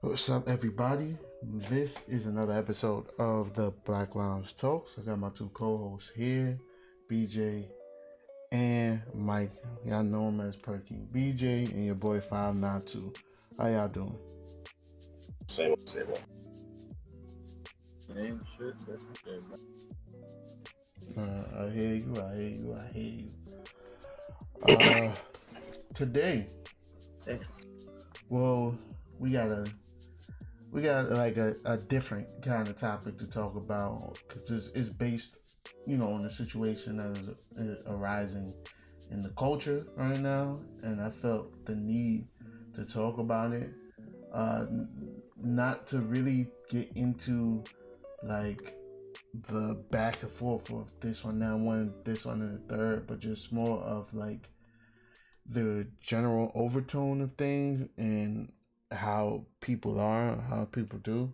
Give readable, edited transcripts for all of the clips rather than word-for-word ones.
What's up, everybody? This is another episode of the Black Lounge Talks. I got my two co-hosts here, BJ and Mike. Y'all know him as Perky. BJ and your boy 592. How y'all doing? Same. Same shit, different shit, man. I hear you. Uh, Today, Damn. well, we got a like a different kind of topic to talk about because this is based, on the situation that is arising in the culture right now, and I felt the need to talk about it. Not to really get into like the back and forth of this one, that one, this one, and the third, but just more of like the general overtone of things and how people are, how people do.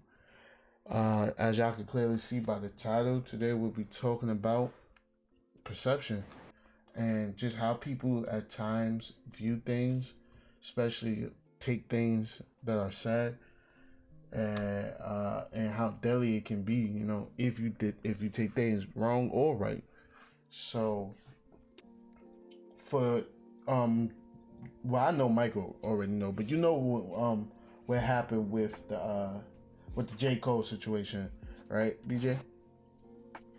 As y'all can clearly see by the title, today we'll be talking about perception and just how people at times view things, especially take things that are said, and how deadly it can be. If you take things wrong or right. So for well, I know Michael already know, but what happened with the J. Cole situation, right, BJ?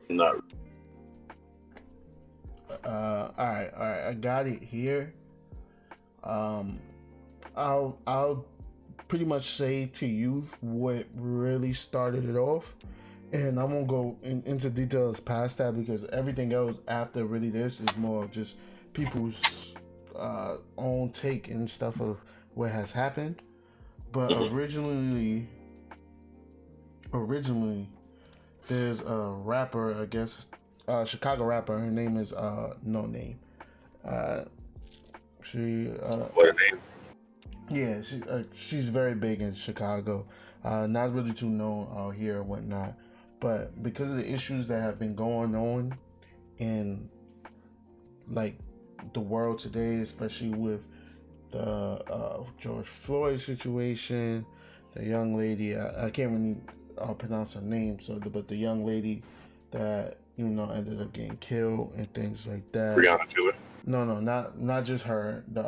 Not All right, I got it here. Um, I'll pretty much say to you what really started it off, and I won't go into details past that because everything else after really this is more of just people's own take and stuff of what has happened. But originally, there's a rapper, I guess, Chicago rapper. Her name is No Name. Uh, she what her name. Yeah, she's very big in Chicago. Not really too known out here and whatnot, but because of the issues that have been going on in like the world today, especially with the George Floyd situation, the young lady, I can't really pronounce her name, but the young lady that ended up getting killed and things like that. Breonna Taylor. No, not just her. The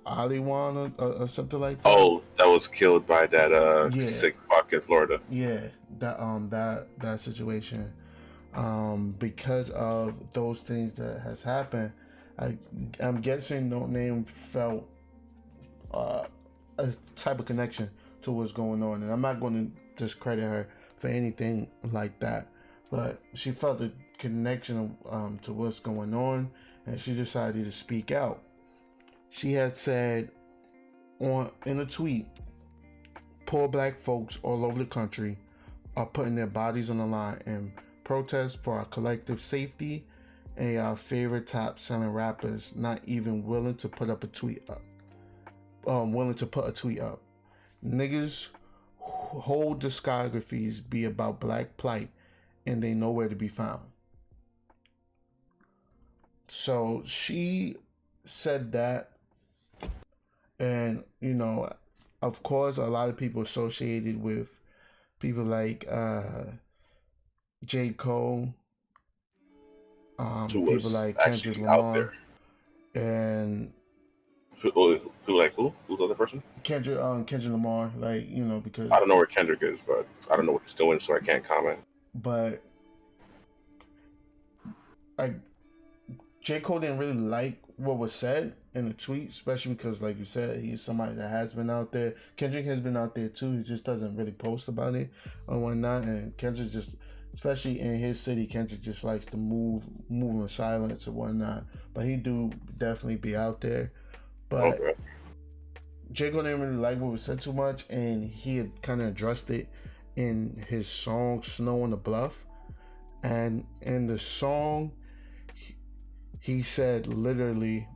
Aliwan or something like that. Oh, that was killed by that Yeah, sick fuck in Florida. yeah. That situation. Because of those things that has happened, I'm guessing No Name felt a type of connection to what's going on, and I'm not going to discredit her for anything like that, but she felt a connection to what's going on, and she decided to speak out. She had said in a tweet, "Poor black folks all over the country are putting their bodies on the line in protest for our collective safety, and our favorite top selling rappers not even willing to put up a tweet up. Willing to put a tweet up. Niggas whole discographies be about black plight, and they nowhere to be found." So she said that, and of course, a lot of people associated with people like J. Cole, Who people was like Kendrick actually out Lamar, there. and Who like who? Who's the other person? Kendrick Lamar, because I don't know where Kendrick is, but I don't know what he's doing, so I can't comment. but like J. Cole didn't really like what was said in the tweet, especially because, like you said, he's somebody that has been out there. Kendrick has been out there too. He just doesn't really post about it or whatnot. And Kendrick just, especially in his city, Kendrick just likes to move in silence and whatnot. But he do definitely be out there. But Okay. J. Cole didn't really like what was said too much, and he had kind of addressed it in his song "Snow on the Bluff." And in the song, he said literally,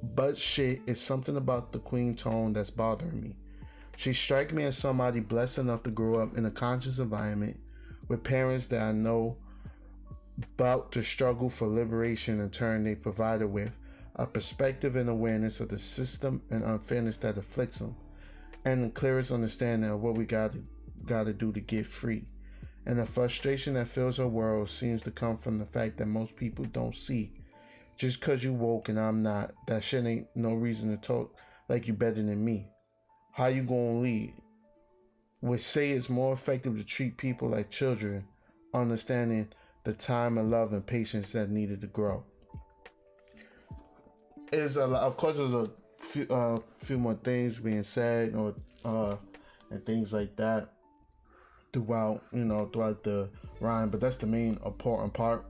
"But shit, it's something about the queen tone that's bothering me. She strikes me as somebody blessed enough to grow up in a conscious environment with parents that I know about to struggle for liberation. In turn, they provided with a perspective and awareness of the system and unfairness that afflicts them. and the clearest understanding of what we gotta do to get free. And the frustration that fills our world seems to come from the fact that most people don't see. Just cause you woke and I'm not, that shit ain't no reason to talk like you better than me. How you gonna lead? Would say it's more effective to treat people like children, understanding the time and love and patience that needed to grow. Is a lot, of course, there's a few more things being said, or and things like that throughout the rhyme, but that's the main important part.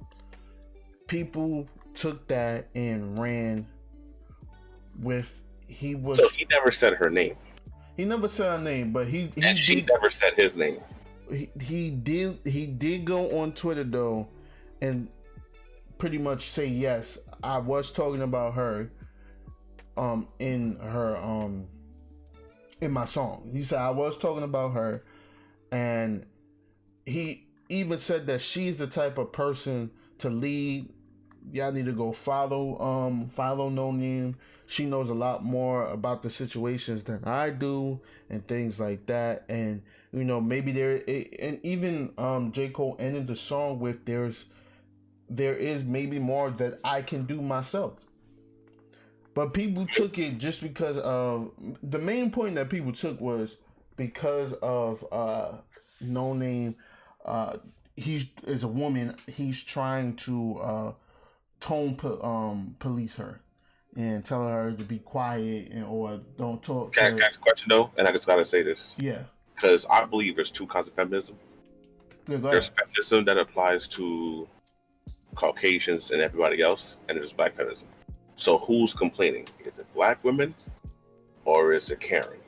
People took that and ran with. So he never said her name. He never said her name, but he she never said his name. He did go on Twitter though, and pretty much say, yes, I was talking about her in my song. He said I was talking about her, and he even said that she's the type of person to lead. Y'all need to go follow No Name. She knows a lot more about the situations than I do and things like that. And maybe and even J. Cole ended the song with there is maybe more that I can do myself. But people took it just because of the main point that people took was because of No Name. He is a woman. He's trying to police her and tell her to be quiet or don't talk. Can I ask a question though? And I just gotta say this. Yeah. Because I believe there's two kinds of feminism. Yeah, there's feminism that applies to Caucasians and everybody else, and there's black feminism. So who's complaining? Is it black women or is it Karen?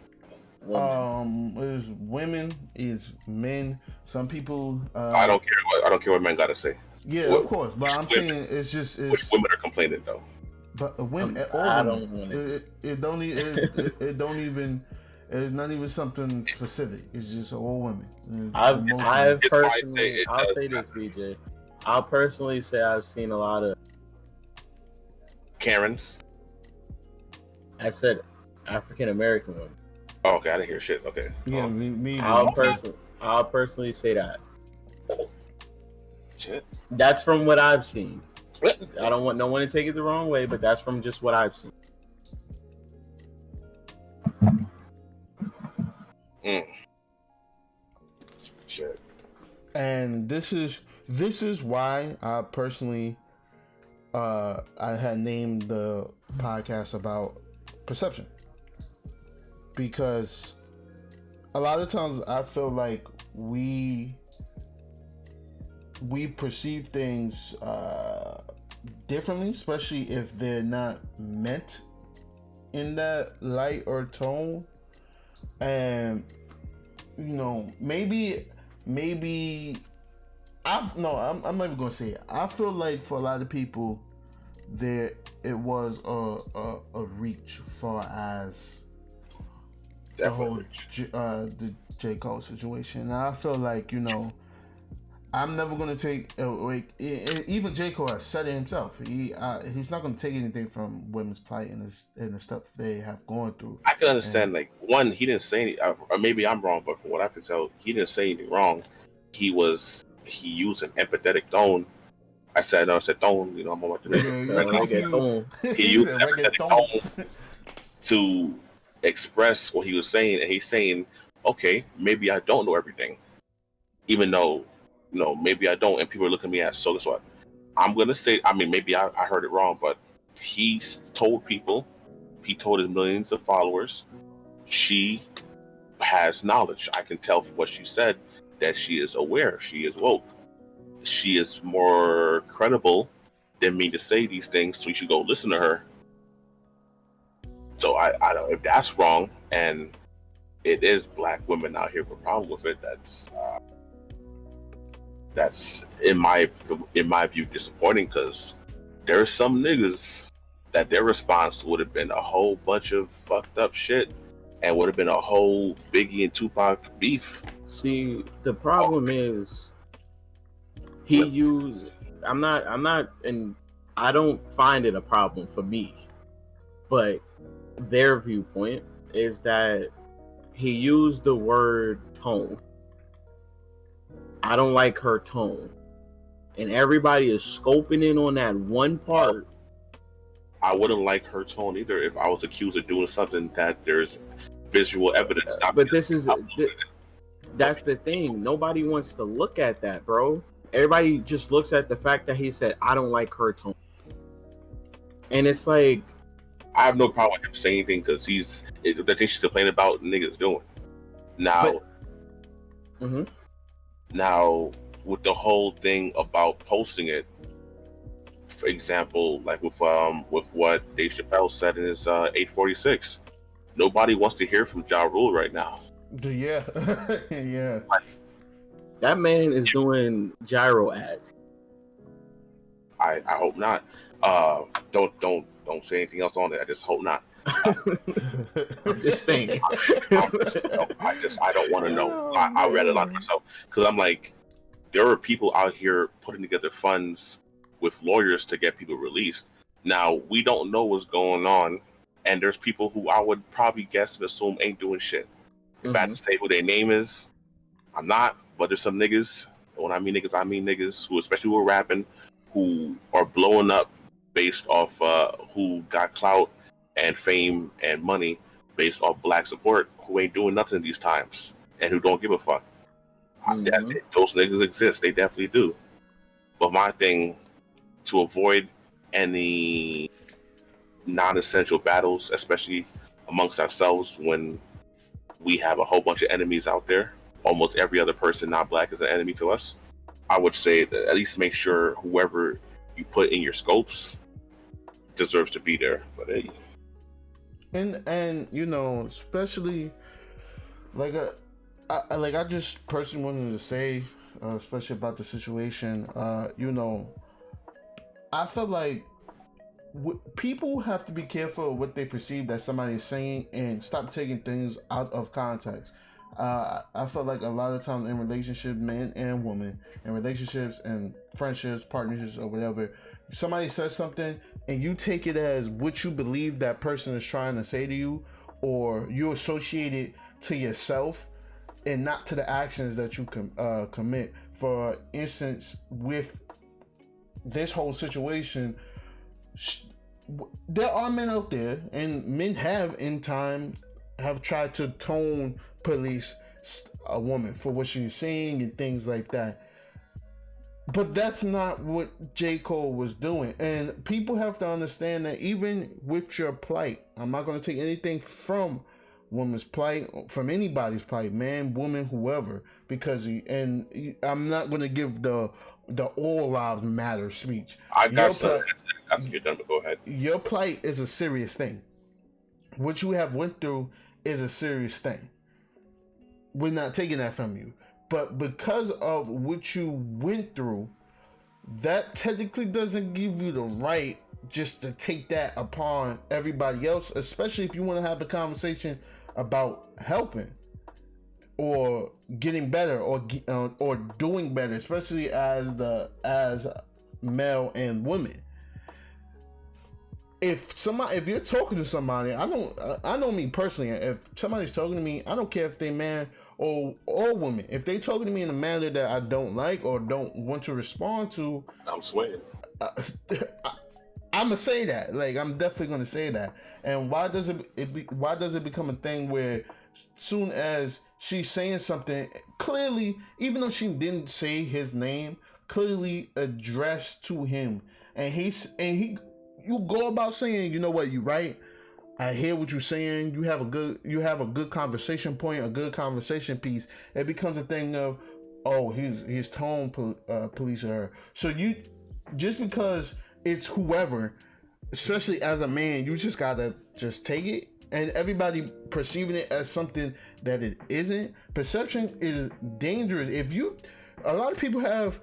It's women, it's men. Some people. I don't care what men gotta say. Yeah, of course, but I'm saying it's just which women are complaining though. But women, it don't even. It's not even something specific. It's just all women. I'll say this, BJ. I'll personally say I've seen a lot of Karens. I said African American women. Oh, okay, I didn't hear shit. Okay. Yeah, me. I'll personally say that. Shit. That's from what I've seen. I don't want no one to take it the wrong way, but that's from just what I've seen. Shit. And this is why I personally I had named the podcast about perception, because a lot of times I feel like we perceive things differently, especially if they're not meant in that light or tone. And maybe I'm not even gonna say it. I feel like for a lot of people it was a reach far as the whole the J. Cole situation. And I feel like I'm never gonna take even J. Cole has said it himself. He's not gonna take anything from women's plight and the stuff they have gone through. I can understand, he didn't say any, or maybe I'm wrong, but from what I could tell, he didn't say anything wrong. He used an empathetic tone. I said tone. I'm on my tone. He used an empathetic tone to express what he was saying, and he's saying, okay, maybe I don't know everything, even though. Maybe I don't, and people are looking at me as, so guess what? I'm gonna say, maybe I heard it wrong, but he's told people, he told his millions of followers, she has knowledge. I can tell from what she said that she is aware, she is woke, she is more credible than me to say these things, so you should go listen to her. So I don't, if that's wrong, and it is black women out here with a problem with it, that's in my view disappointing, because there's some niggas that their response would have been a whole bunch of fucked up shit and would have been a whole Biggie and Tupac beef. See, the problem is I'm not and I don't find it a problem for me, but their viewpoint is that he used the word tone. I don't like her tone. And everybody is scoping in on that one part. I wouldn't like her tone either if I was accused of doing something that there's visual evidence. But that's the thing. Nobody wants to look at that, bro. Everybody just looks at the fact that he said, I don't like her tone. And it's like, I have no problem with him saying anything because the thing she's complaining about niggas doing. Now, now with the whole thing about posting it, for example, like with what Dave Chappelle said in his 846, nobody wants to hear from Ja Rule right now. Yeah, yeah. That man is doing gyro ads. I hope not. Don't say anything else on it. I just hope not. Just saying. I don't want to know. I read a lot of myself because I'm like, there are people out here putting together funds with lawyers to get people released. Now we don't know what's going on, and there's people who I would probably guess and assume ain't doing shit. If I had to say who their name is, I'm not. But there's some niggas. When I mean niggas who, especially who are rapping, who are blowing up based off who got clout and fame and money based off black support, who ain't doing nothing these times and who don't give a fuck. Those niggas exist. They definitely do. But my thing, to avoid any non-essential battles, especially amongst ourselves when we have a whole bunch of enemies out there, almost every other person not black is an enemy to us, I would say that at least make sure whoever you put in your scopes deserves to be there. But hey. And you know, especially like I just personally wanted to say, especially about the situation, you know, I feel like people have to be careful of what they perceive that somebody is saying and stop taking things out of context. I feel like a lot of times in relationships, men and women, in relationships and friendships, partnerships, or whatever, somebody says something and you take it as what you believe that person is trying to say to you, or you associate it to yourself and not to the actions that you commit. For instance, with this whole situation, there are men out there, and men have in time have tried to tone police a woman for what she's saying and things like that. But that's not what J. Cole was doing. And people have to understand that even with your plight, I'm not going to take anything from woman's plight, from anybody's plight, man, woman, whoever, because I'm not going to give the all lives matter speech. I got some. After you're done, but go ahead. Your plight is a serious thing. What you have went through is a serious thing. We're not taking that from you. But because of what you went through, that technically doesn't give you the right just to take that upon everybody else, especially if you want to have the conversation about helping or getting better or doing better, especially as male and women. If you're talking to somebody, I know me personally, if somebody's talking to me, I don't care if they man or woman. If they talking to me in a manner that I don't like or don't want to respond to, I'm sweating. I'm gonna say that. Like, I'm definitely gonna say that. And why does it become a thing where soon as she's saying something clearly, even though she didn't say his name, clearly addressed to him, and you go about saying, you know what, you right. I hear what you're saying. You have a good conversation point, a good conversation piece. It becomes a thing of, oh, he's tone policing her. So you, just because it's whoever, especially as a man, you just gotta just take it. And everybody perceiving it as something that it isn't. Perception is dangerous. A lot of people have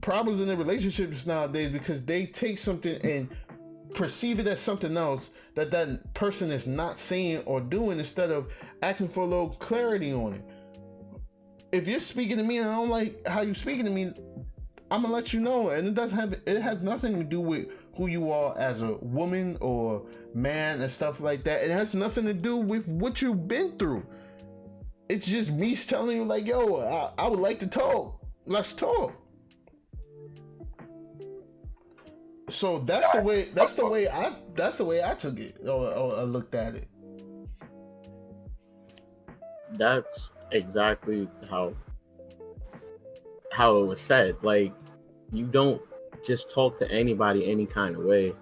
problems in their relationships nowadays because they take something and perceive it as something else that person is not saying or doing, instead of asking for a little clarity on it. If you're speaking to me and I don't like how you're speaking to me, I'm gonna let you know. And it has nothing to do with who you are as a woman or man and stuff like that. It has nothing to do with what you've been through. it's just me telling you like, yo, I would like to talk. Let's talk. So that's the way I took it or I looked at it. That's exactly how it was said. Like, you don't just talk to anybody any kind of way,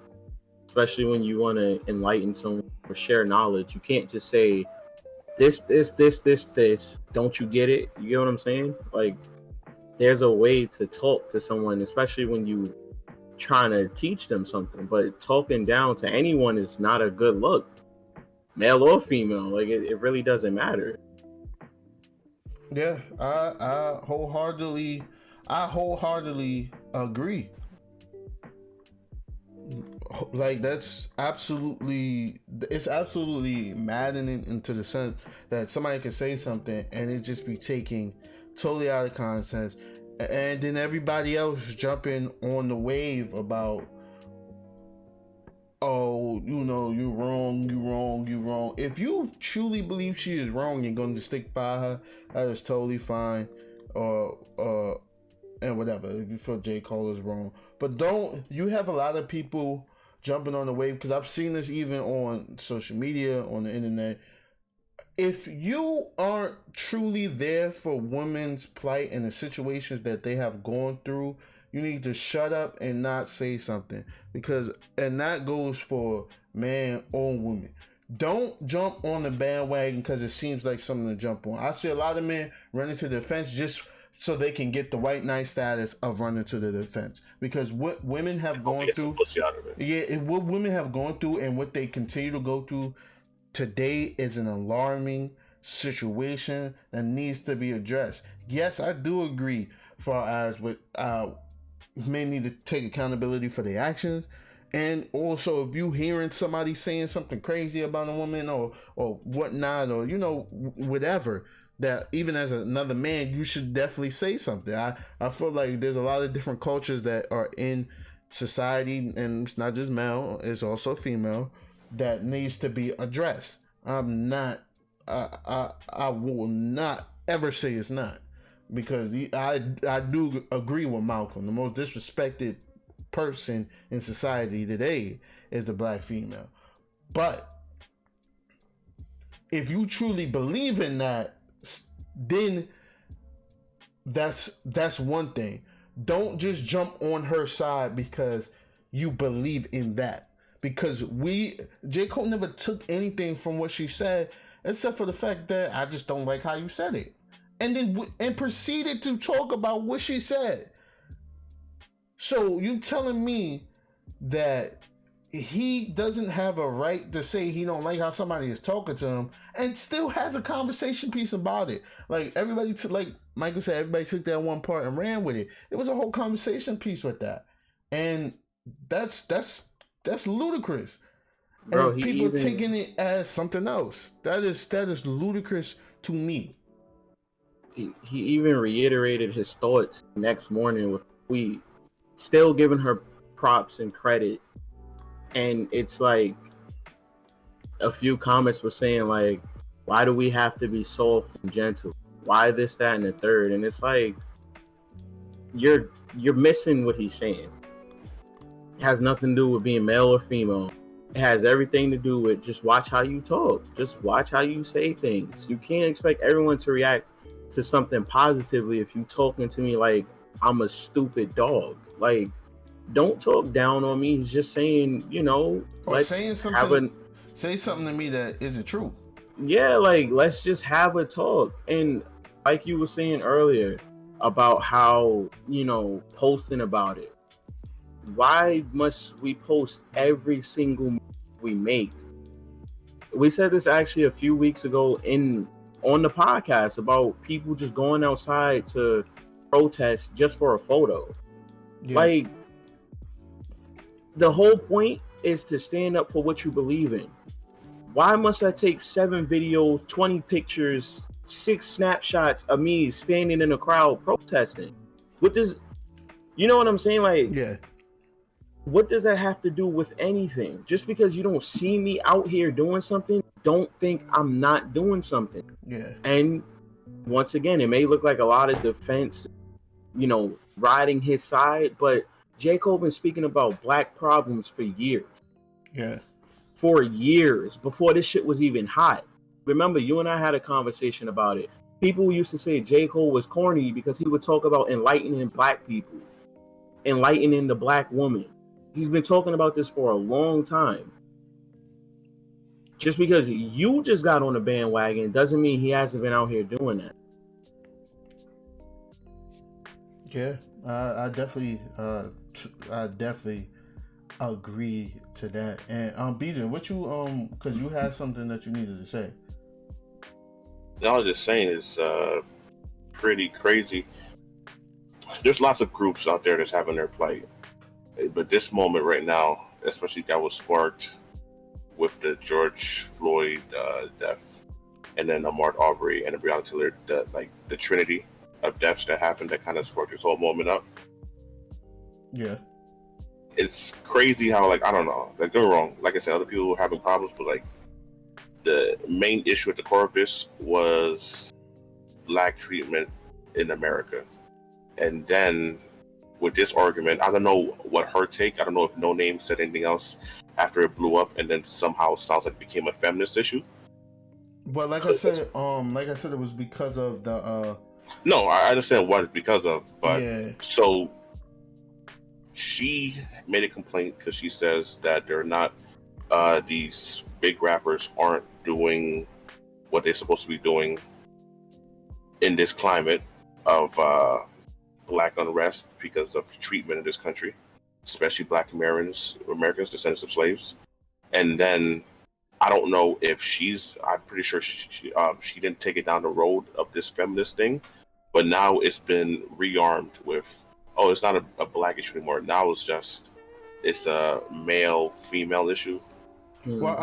especially when you want to enlighten someone or share knowledge. You can't just say this. Don't you get it? You get what I'm saying? Like, there's a way to talk to someone, especially when you trying to teach them something. But talking down to anyone is not a good look, male or female. Like, it really doesn't matter. Yeah, I wholeheartedly agree. Like, it's absolutely maddening into the sense that somebody can say something and it just be taken totally out of context, and then everybody else jumping on the wave about, oh, you know, you wrong. If you truly believe she is wrong, you're going to stick by her. That is totally fine. And whatever. If you feel J. Cole is wrong, but you have a lot of people jumping on the wave, because I've seen this even on social media, on the internet. If you aren't truly there for women's plight and the situations that they have gone through, you need to shut up and not say something, and that goes for man or woman. Don't jump on the bandwagon because it seems like something to jump on. I see a lot of men running to the defense just so they can get the white knight status of running to the defense, because what women have gone through, what women have gone through and what they continue to go through today is an alarming situation that needs to be addressed. Yes, I do agree far as with men need to take accountability for their actions. And also, if you hearing somebody saying something crazy about a woman or whatnot, or, you know, whatever, that even as another man, you should definitely say something. I feel like there's a lot of different cultures that are in society, and it's not just male, it's also female, that needs to be addressed. I will not ever say it's not, because I do agree with Malcolm. The most disrespected person in society today is the black female. But if you truly believe in that, then that's one thing. Don't just jump on her side because you believe in that. Because J. Cole never took anything from what she said, except for the fact that I just don't like how you said it, and proceeded to talk about what she said. So you telling me that he doesn't have a right to say he don't like how somebody is talking to him, and still has a conversation piece about it? Like, everybody, like Michael said, everybody took that one part and ran with it. It was a whole conversation piece with that, and that's ludicrous. Bro, and people taking it as something else. That is ludicrous to me. He even reiterated his thoughts next morning with tweet, still giving her props and credit. And it's like, a few comments were saying like, why do we have to be soft and gentle? Why this, that, and the third? And it's like, you're missing what he's saying. It has nothing to do with being male or female. It has everything to do with just watch how you talk. Just watch how you say things. You can't expect everyone to react to something positively if you talking to me like I'm a stupid dog. Like, don't talk down on me. He's just saying, you know, say something to me that isn't true. Yeah, like, let's just have a talk. And like you were saying earlier about how, you know, posting about it. Why must we post every single move we make? We said this actually a few weeks ago on the podcast about people just going outside to protest just for a photo. Yeah. Like, the whole point is to stand up for what you believe in. Why must I take 7 videos, 20 pictures, 6 snapshots of me standing in a crowd protesting? What does, you know what I'm saying? Like, yeah. What does that have to do with anything? Just because you don't see me out here doing something, don't think I'm not doing something. Yeah. And once again, it may look like a lot of defense, riding his side, but J. Cole been speaking about black problems for years. Yeah. For years, before this shit was even hot. Remember, you and I had a conversation about it. People used to say J. Cole was corny because he would talk about enlightening black people, enlightening the black woman. He's been talking about this for a long time. Just because you just got on the bandwagon doesn't mean he hasn't been out here doing that. Yeah, I definitely agree to that. And BJ, what you because you had something that you needed to say. I was just saying it's pretty crazy. There's lots of groups out there that's having their plight, but this moment right now, especially that was sparked with the George Floyd death, and then Ahmaud Arbery and the Breonna Taylor, the trinity of deaths that happened that kind of sparked this whole moment up. Yeah. It's crazy how, I don't know, don't wrong. Like I said, other people were having problems, but the main issue at the core of this was black treatment in America. And then with this argument, I don't know what her take. I don't know if No Name said anything else after it blew up, and then somehow it sounds like it became a feminist issue. But like I said, it was because of the. No, I understand what it's because of, but yeah. So she made a complaint because she says that they're not. These big rappers aren't doing what they're supposed to be doing in this climate of black unrest because of treatment in this country, especially black Americans, descendants of slaves. And then I don't know if I'm pretty sure she didn't take it down the road of this feminist thing, but now it's been rearmed with, it's not a black issue anymore. Now it's a male female issue. Well,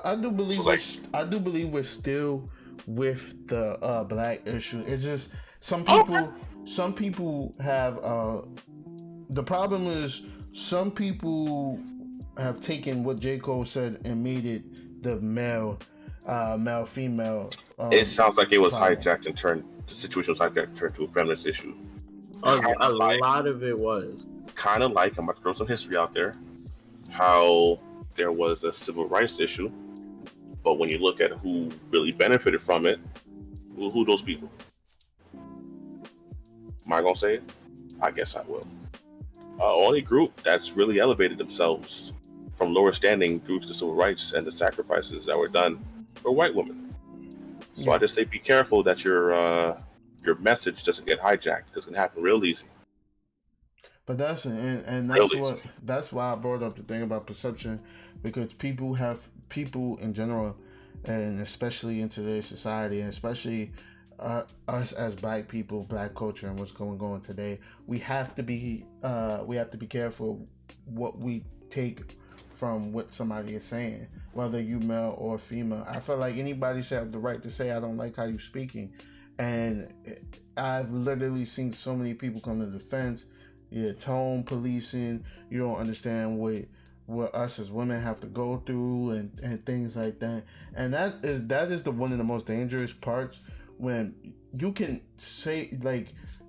I do believe we're still with the black issue. It's just some people have the problem is some people have taken what J. Cole said and made it the male female. It sounds like it was hijacked and the situation was hijacked and turned to a feminist issue. A lot of it was kind of like, I'm about to throw some history out there, how there was a civil rights issue, but when you look at who really benefited from it, who those people? Am I gonna say it? I guess I will. Only group that's really elevated themselves from lower standing due to the civil rights and the sacrifices that were done were white women. So yeah. I just say be careful that your message doesn't get hijacked, because it can happen real easy. But that's why I brought up the thing about perception, because people in general, and especially in today's society, and especially us as black people, black culture, and what's going on today, we have to be careful what we take from what somebody is saying, whether you male or female. I feel like anybody should have the right to say, I don't like how you're speaking. And I've literally seen so many people come to the defense. Yeah, tone policing. You don't understand what us as women have to go through and things like that. And that is one of the most dangerous parts, when you can say,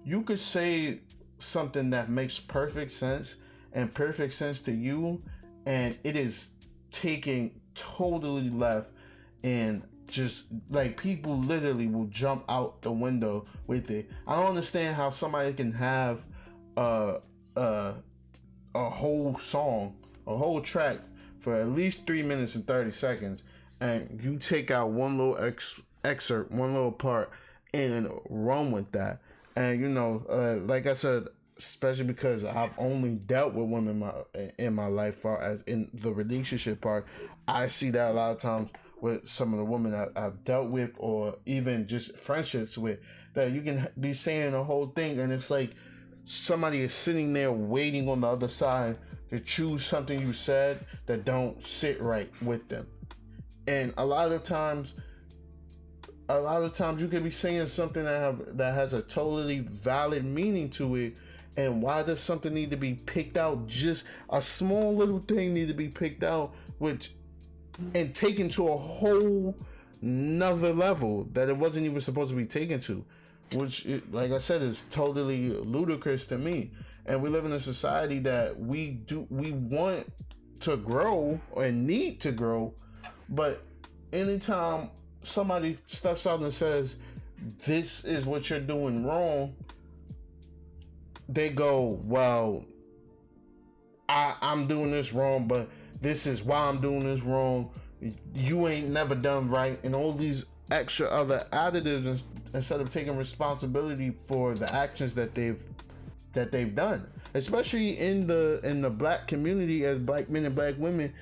you could say something that makes perfect sense to you, and it is taking totally left, and just people literally will jump out the window with it. I don't understand how somebody can have a whole song, a whole track for at least 3 minutes and 30 seconds, and you take out one little excerpt, one little part, and run with that. And like I said, especially because I've only dealt with women in my life, far as in the relationship part, I see that a lot of times with some of the women I've dealt with, or even just friendships with, that you can be saying a whole thing, and it's like somebody is sitting there waiting on the other side to choose something you said that don't sit right with them. And a lot of times you can be saying something that has a totally valid meaning to it. And why does something need to be picked out? Just a small little thing need to be picked out, and taken to a whole another level that it wasn't even supposed to be taken to, which, like I said, is totally ludicrous to me. And we live in a society that we want to grow and need to grow, but anytime somebody steps out and says, this is what you're doing wrong, they go, well, I'm doing this wrong, but this is why I'm doing this wrong. You ain't never done right, and all these extra other additives instead of taking responsibility for the actions that they've done. Especially in the black community, as black men and black women,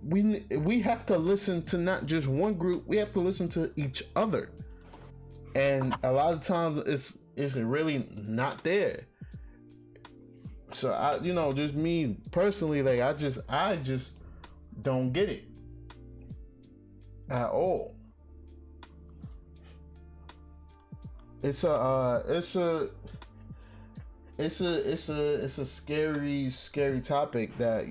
we have to listen to not just one group, we have to listen to each other. And a lot of times it's really not there. So just me personally, like I just don't get it at all. It's a scary topic that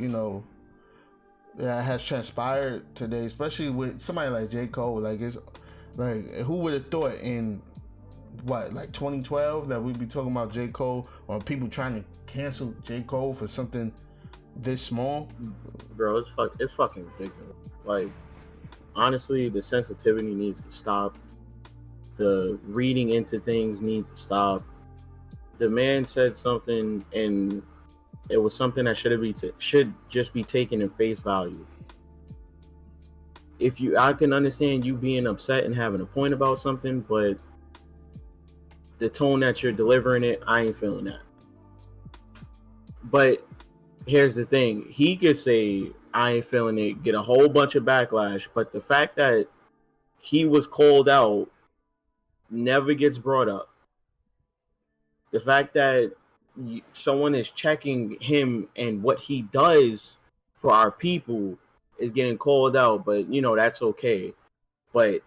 that has transpired today, especially with somebody like J. Cole. Like, it's like, who would have thought in 2012 that we'd be talking about J. Cole, or people trying to cancel J. Cole for something this small? Bro, it's fucking ridiculous. Like, honestly, the sensitivity needs to stop. The reading into things needs to stop. The man said something, and it was something that should just be taken in face value. I can understand you being upset and having a point about something, but the tone that you're delivering it, I ain't feeling that. But here's the thing. He could say, I ain't feeling it, get a whole bunch of backlash, but the fact that he was called out never gets brought up. The fact that someone is checking him and what he does for our people is getting called out, but that's okay. But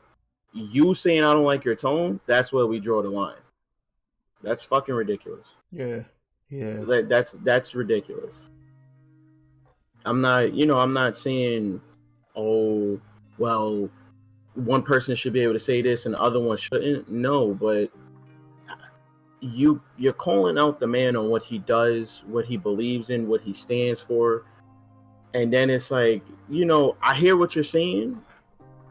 you saying I don't like your tone, that's where we draw the line. That's fucking ridiculous. Yeah. That's ridiculous. I'm not saying, oh, well, one person should be able to say this and the other one shouldn't. No, but you're calling out the man on what he does, what he believes in, what he stands for, and then it's like, I hear what you're saying,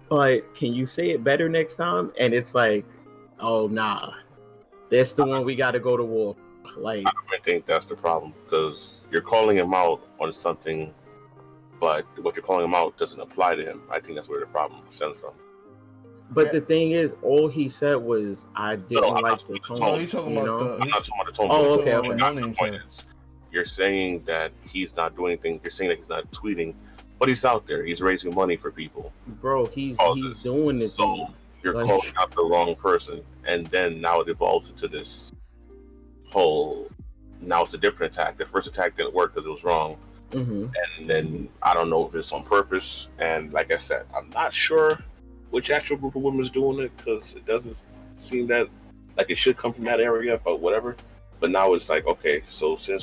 but can you say it better next time? And it's like, oh nah, that's the one we got to go to war. Like, I think that's the problem, because you're calling him out on something, but what you're calling him out doesn't apply to him. I think that's where the problem stems from. But the thing is, all he said was, I didn't like the tone. Oh, he's talking about I'm not talking about the tone. Oh, okay. The point is, you're saying that he's not doing anything. You're saying that he's not tweeting, but he's out there. He's raising money for people. Bro, he's doing it. So you're calling out the wrong person, and then now it evolves into this whole. Now it's a different attack. The first attack didn't work because it was wrong, and then I don't know if it's on purpose. And like I said, I'm not sure which actual group of women is doing it, because it doesn't seem that like it should come from that area, but whatever. But now it's like, okay, so since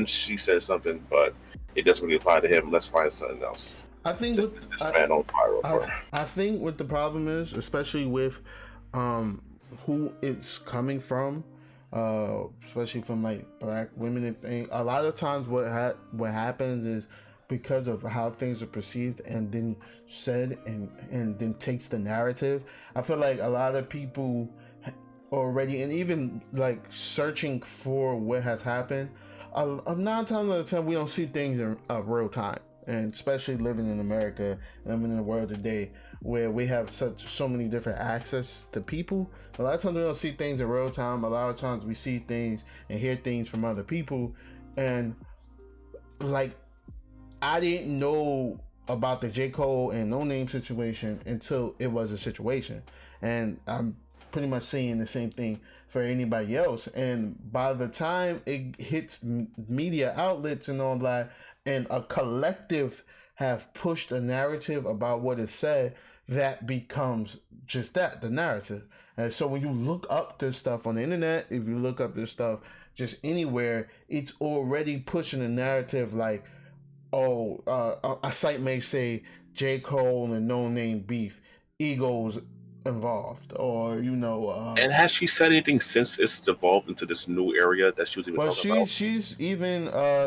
she said something, but it doesn't really apply to him, let's find something else. I think this man on fire. I think what the problem is, especially with who it's coming from, especially from like black women and things. A lot of times, what happens is, because of how things are perceived and then said and then takes the narrative, I feel like a lot of people already, and even like searching for what has happened, 9 times out of 10 we don't see things in real time. And especially living in America, living in the world today where we have so many different access to people, a lot of times we don't see things in real time. A lot of times we see things and hear things from other people, and like, I didn't know about the J. Cole and No Name situation until it was a situation. And I'm pretty much saying the same thing for anybody else. And by the time it hits media outlets and all that, and a collective have pushed a narrative about what is said, that becomes just that, the narrative. And so when you look up this stuff on the internet, if you look up this stuff just anywhere, it's already pushing a narrative like, a site may say J. Cole and No Name beef. egos involved, or And has she said anything since it's evolved into this new area that she was even well, talking about? she's even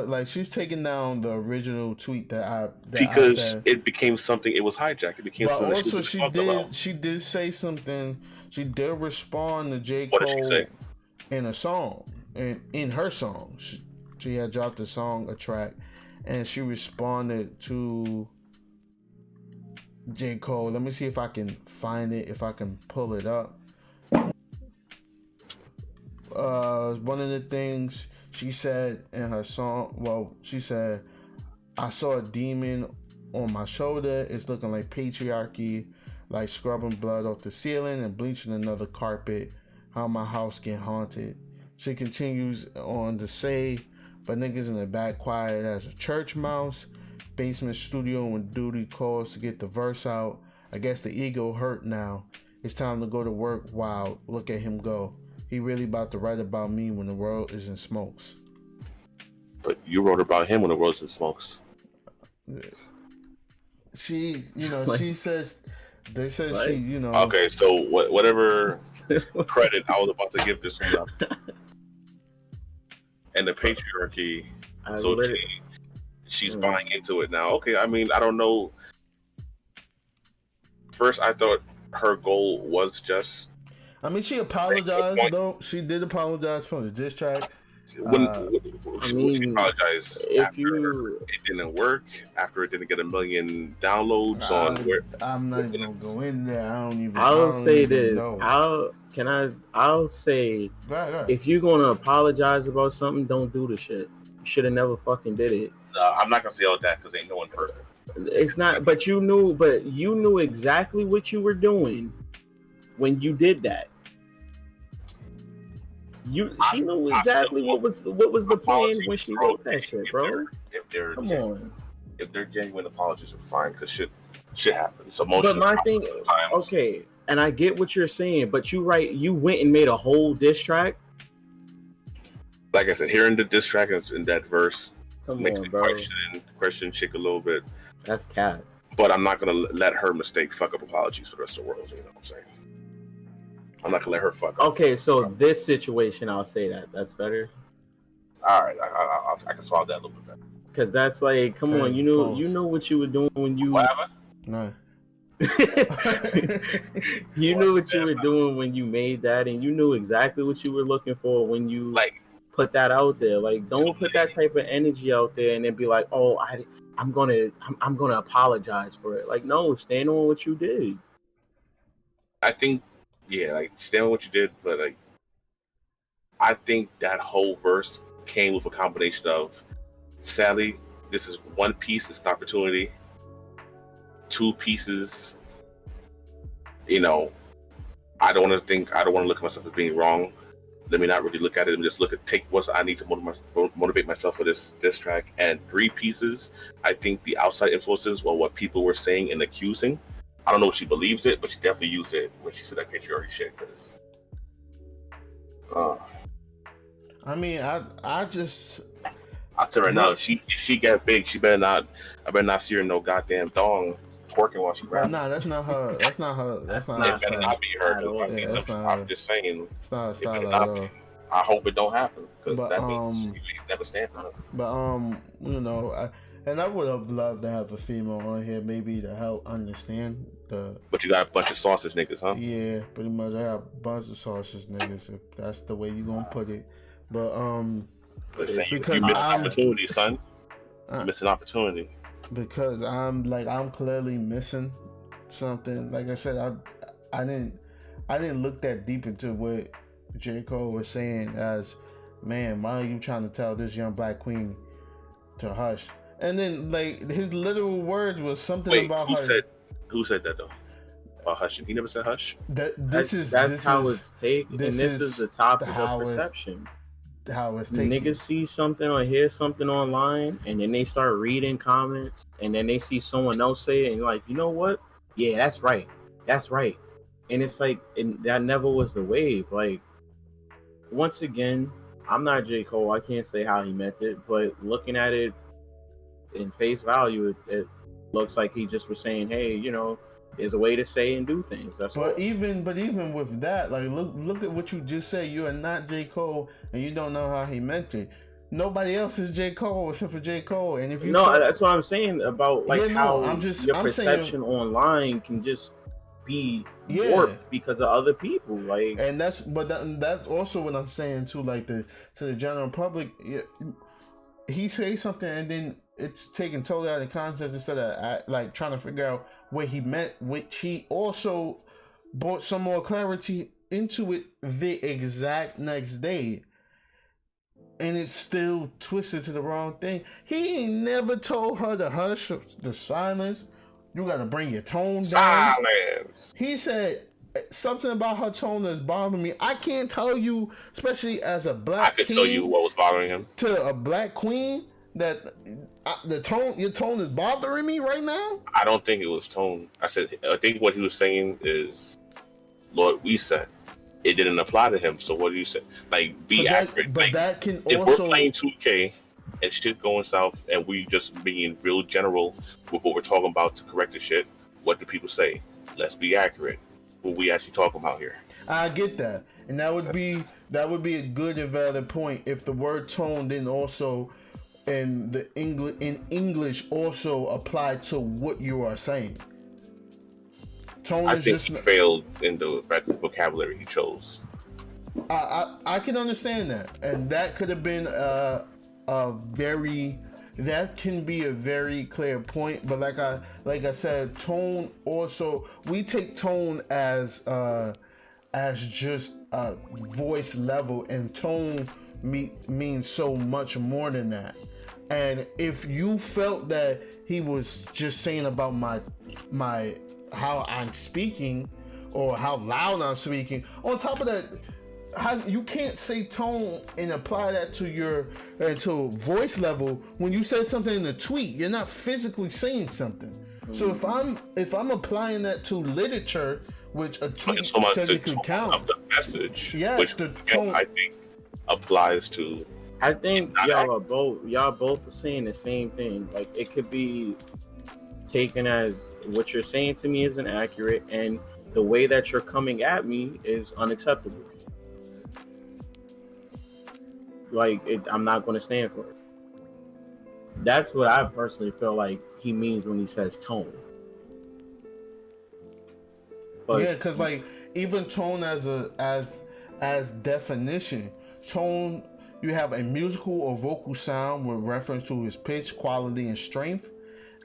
like she's taken down the original tweet that I Because said. it became something. It was hijacked. It became But something that also she was talking about. she did say something. She did respond to J. What did she Cole say? in a song, in her song. She had dropped a track, and she responded to J. Cole. Let me see if I can find it, if I can pull it up. One of the things she said in her song, well, she said, I saw a demon on my shoulder. It's looking like patriarchy, like scrubbing blood off the ceiling and bleaching another carpet. How my house get haunted. She continues on to say, but niggas in the back quiet as a church mouse. Basement studio when duty calls to get the verse out. I guess the ego hurt now. It's time to go to work. Wow, look at him go. He really about to write about me when the world is in smokes. But you wrote about him when the world's in smokes. She, she says, they said What? she, Okay, so whatever credit I was about to give this one, and the patriarchy. So she's buying into it now. Okay, I mean, I don't know. First, I thought her goal was just. I mean, she apologized though. She did apologize for the diss track. When she apologized if after it didn't work, after it didn't get 1 million downloads on where. I'm not even gonna go in there. I'll say this. Know. I'll say Right. if you're gonna apologize about something, don't do the shit. You should have never fucking did it. I'm not gonna say all that because ain't no one perfect. It's not, but you knew exactly what you were doing when you did that. She knew exactly what was the plan when she wrote that shit, bro. If they're genuine apologies are fine because shit happens. So but my thing, okay, and I get what you're saying, but you went and made a whole diss track. Like I said, hearing the diss track in that verse makes me bro. question chick a little bit. That's cat. But I'm not gonna let her mistake fuck up apologies for the rest of the world. You know what I'm saying? I'm not gonna let her fuck up. Okay, so this situation, I'll say that's better. All right, I can swallow that a little bit better. Because that's like, come on, you know what you were doing when you. What happened? No. You knew what you were doing when you made that, and you knew exactly what you were looking for when you put that out there. Like, don't put that type of energy out there and then be like, oh, I'm gonna apologize for it. Like, no, stand on what you did. I think, stand on what you did, but I think that whole verse came with a combination of, sadly, this is one piece, it's an opportunity. 2 pieces, I don't want to look at myself as being wrong. Let me not really look at it and just take what I need to motivate myself for this track. And 3 pieces, I think the outside influences, what people were saying and accusing. I don't know if she believes it, but she definitely used it when she said that patriarchy shit. Because, I mean, I just. I'll tell her right now, if she get big, I better not see her in no goddamn thong twerking while she rapping. Nah, that's not her. That's not her. That's not her. It better not be her. I'm just saying. It's not a style at all. I hope it don't happen because that means you never stand for her. But and I would have loved to have a female on here, maybe to help understand the. But you got a bunch of sausage niggas, huh? Yeah, pretty much. I got a bunch of sausage niggas. If that's the way you gonna put it, but listen, because you missed an opportunity, son. You missed an opportunity. Because I'm clearly missing something. Like I said, I didn't look that deep into what J. Cole was saying as, man, why are you trying to tell this young black queen to hush? And then his literal words was something about who hush. Who said that though? About hushing? He never said hush. That's how it's taken. This is the topic of perception. How it's taken. Niggas see something or hear something online, and then they start reading comments, and then they see someone else say it, and like, you know what? Yeah, that's right. And it's like, that never was the wave. Like, once again, I'm not J. Cole. I can't say how he meant it, but looking at it in face value, it looks like he just was saying, hey, There's a way to say and do things. That's all. But even with that, like look at what you just said. You are not J. Cole, and you don't know how he meant it. Nobody else is J. Cole except for J. Cole. And if you that's what I'm saying about like how your perception saying, online can just be warped because of other people. Like, and that's also what I'm saying too. Like to the general public, he says something and then it's taken totally out of context instead of like trying to figure out what he meant, which he also brought some more clarity into it the exact next day. And it's still twisted to the wrong thing. He ain't never told her to hush the silence. You gotta bring your tone down. Silence. He said something about her tone that's bothering me. I can't tell you, especially as a black king. I could tell you what was bothering him. To a black queen, that your tone is bothering me right now. I don't think it was tone. I think what he was saying is, Lord, we said it didn't apply to him. So what do you say? Like, be accurate. But like, that can if also, we're playing 2K and shit going south, and we just being real general with what we're talking about to correct the shit, what do people say? Let's be accurate. What we actually talking about here? I get that, and that would be a good and valid point if the word tone didn't also in English also apply to what you are saying. Tone I is think just he failed in the vocabulary he chose. I can understand that, and that could have been that can be a very clear point. But like I said, tone also, we take tone as just a voice level, and tone means so much more than that. And if you felt that he was just saying about my how I'm speaking or how loud I'm speaking, on top of that, you can't say tone and apply that to voice level when you say something in a tweet. You're not physically saying something. So if I'm applying that to literature, which a tweet technically counts, of the message, yes, which the tone, I think applies to. I think y'all both are saying the same thing. Like, it could be taken as what you're saying to me isn't accurate, and the way that you're coming at me is unacceptable. Like, I'm not going to stand for it. That's what I personally feel like he means when he says tone. But, yeah, because like even tone as definition, tone, you have a musical or vocal sound with reference to its pitch, quality, and strength,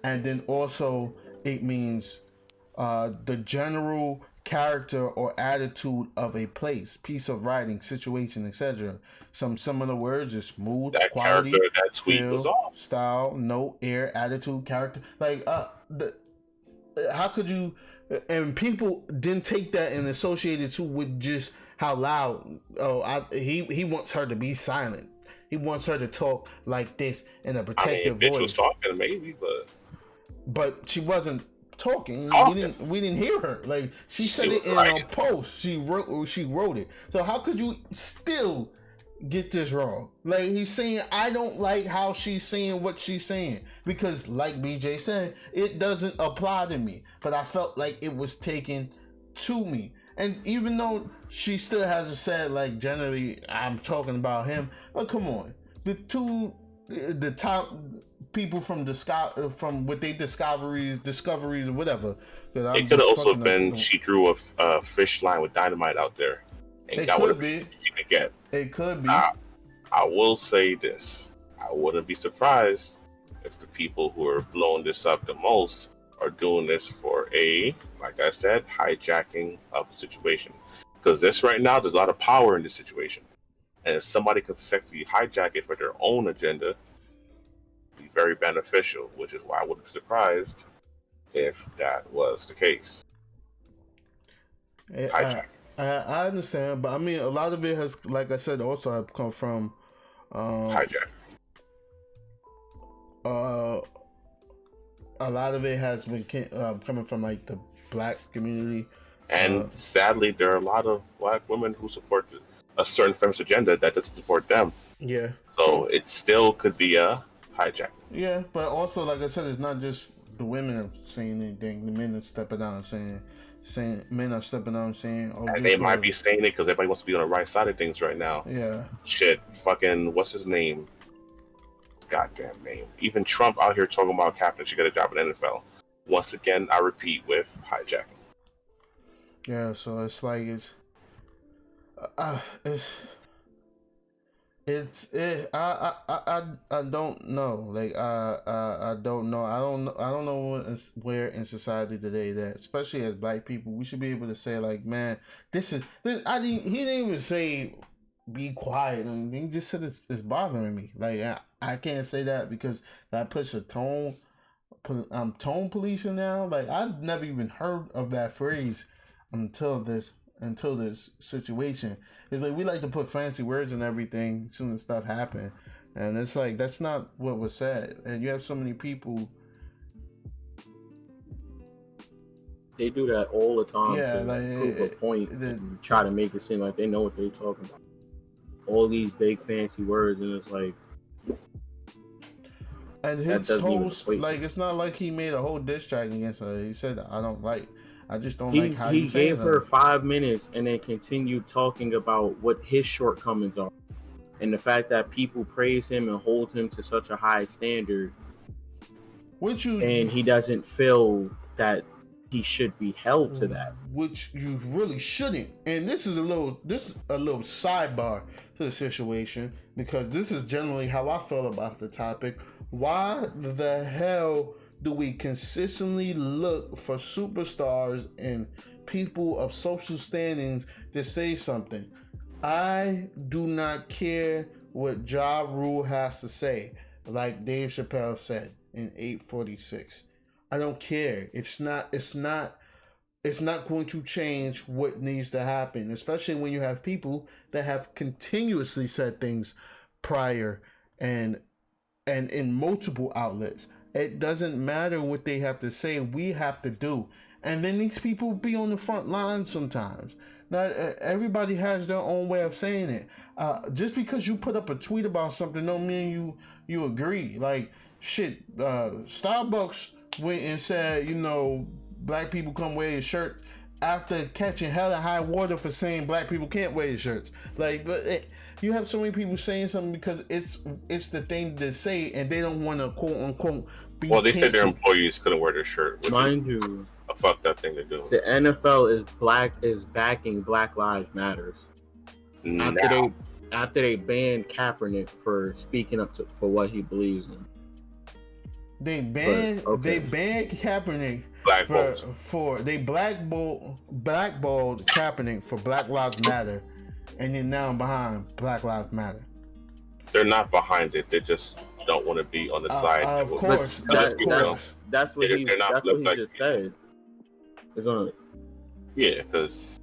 and then also it means the general character or attitude of a place, piece of writing, situation, etc. Some similar words is smooth, that quality, character, that tweet feel, was off. style, note, air, attitude, character. Like how could you? And people didn't take that and associate it with just how loud. He wants her to be silent. He wants her to talk like this in a protective voice. Bitch was talking maybe, but she wasn't talking. We didn't hear her. Like she said it in a post. She wrote it. So how could you still get this wrong? Like, he's saying, I don't like how she's saying what she's saying, because like BJ said, it doesn't apply to me, but I felt like it was taken to me. And even though she still hasn't said, like, generally I'm talking about him, but come on, the top people from with their discoveries or whatever. It could have also been she drew a fish line with dynamite out there and got what she could get. It could be. I will say this: I wouldn't be surprised if the people who are blowing this up the most are doing this for like I said, hijacking of a situation. Because this right now, there's a lot of power in this situation, and if somebody can successfully hijack it for their own agenda, it'd be very beneficial. Which is why I wouldn't be surprised if that was the case. Hijacking. I understand, but I mean, a lot of it has, like I said, also have come from hijack. A lot of it has been coming from like the black community, and sadly, there are a lot of black women who support a certain feminist agenda that doesn't support them. Yeah. So it still could be a hijack. Yeah, but also, like I said, it's not just the women are saying anything. The men are stepping out and saying men are stepping out and saying, "Oh, And they might be saying it because everybody wants to be on the right side of things right now. Yeah. Shit, fucking, what's his name? Goddamn name. Even Trump out here talking about captain should get a job in the NFL. Once again, I repeat with hijacking. Yeah, so it's like I don't know. Like I don't know. I don't know where in society today that, especially as black people, we should be able to say like, man, this. He didn't even say be quiet. I mean, he just said it's bothering me. Like I can't say that because that puts a tone. I'm tone policing now. Like I've never even heard of that phrase until this situation. It's like we like to put fancy words and everything as soon as stuff happen, and it's like that's not what was said. And you have so many people. They do that all the time. Yeah, to like prove a point and try to make it seem like they know what they're talking about. All these big fancy words, and it's like. And his whole like it's not like he made a whole diss track against her. He said I just don't like how he gave her 5 minutes and then continued talking about what his shortcomings are, and the fact that people praise him and hold him to such a high standard, and he doesn't feel that he should be held to that, which you really shouldn't. And this is a little sidebar to the situation, because this is generally how I feel about the topic. Why the hell do we consistently look for superstars and people of social standings to say something? I do not care what Ja Rule has to say, like Dave Chappelle said in 846. I don't care. It's not going to change what needs to happen, especially when you have people that have continuously said things prior and in multiple outlets. It doesn't matter what they have to say. We have to do. And then these people be on the front line sometimes. Not everybody has their own way of saying it. Just because you put up a tweet about something don't mean you agree. Like, shit, Starbucks went and said, black people come wear your shirt after catching hell and high water for saying black people can't wear your shirts. Like, you have so many people saying something because it's the thing to say, and they don't want to quote unquote be. Well, they said their employees couldn't wear their shirt. Which Mind you, a fucked up thing to do. The NFL is backing Black Lives Matters. After they banned Kaepernick for speaking up for what he believes in. They banned Kaepernick they blackballed Kaepernick for Black Lives Matter, and you're now behind Black Lives Matter. They're not behind it. They just don't want to be on the side. Of course, that's what he just said. Yeah, because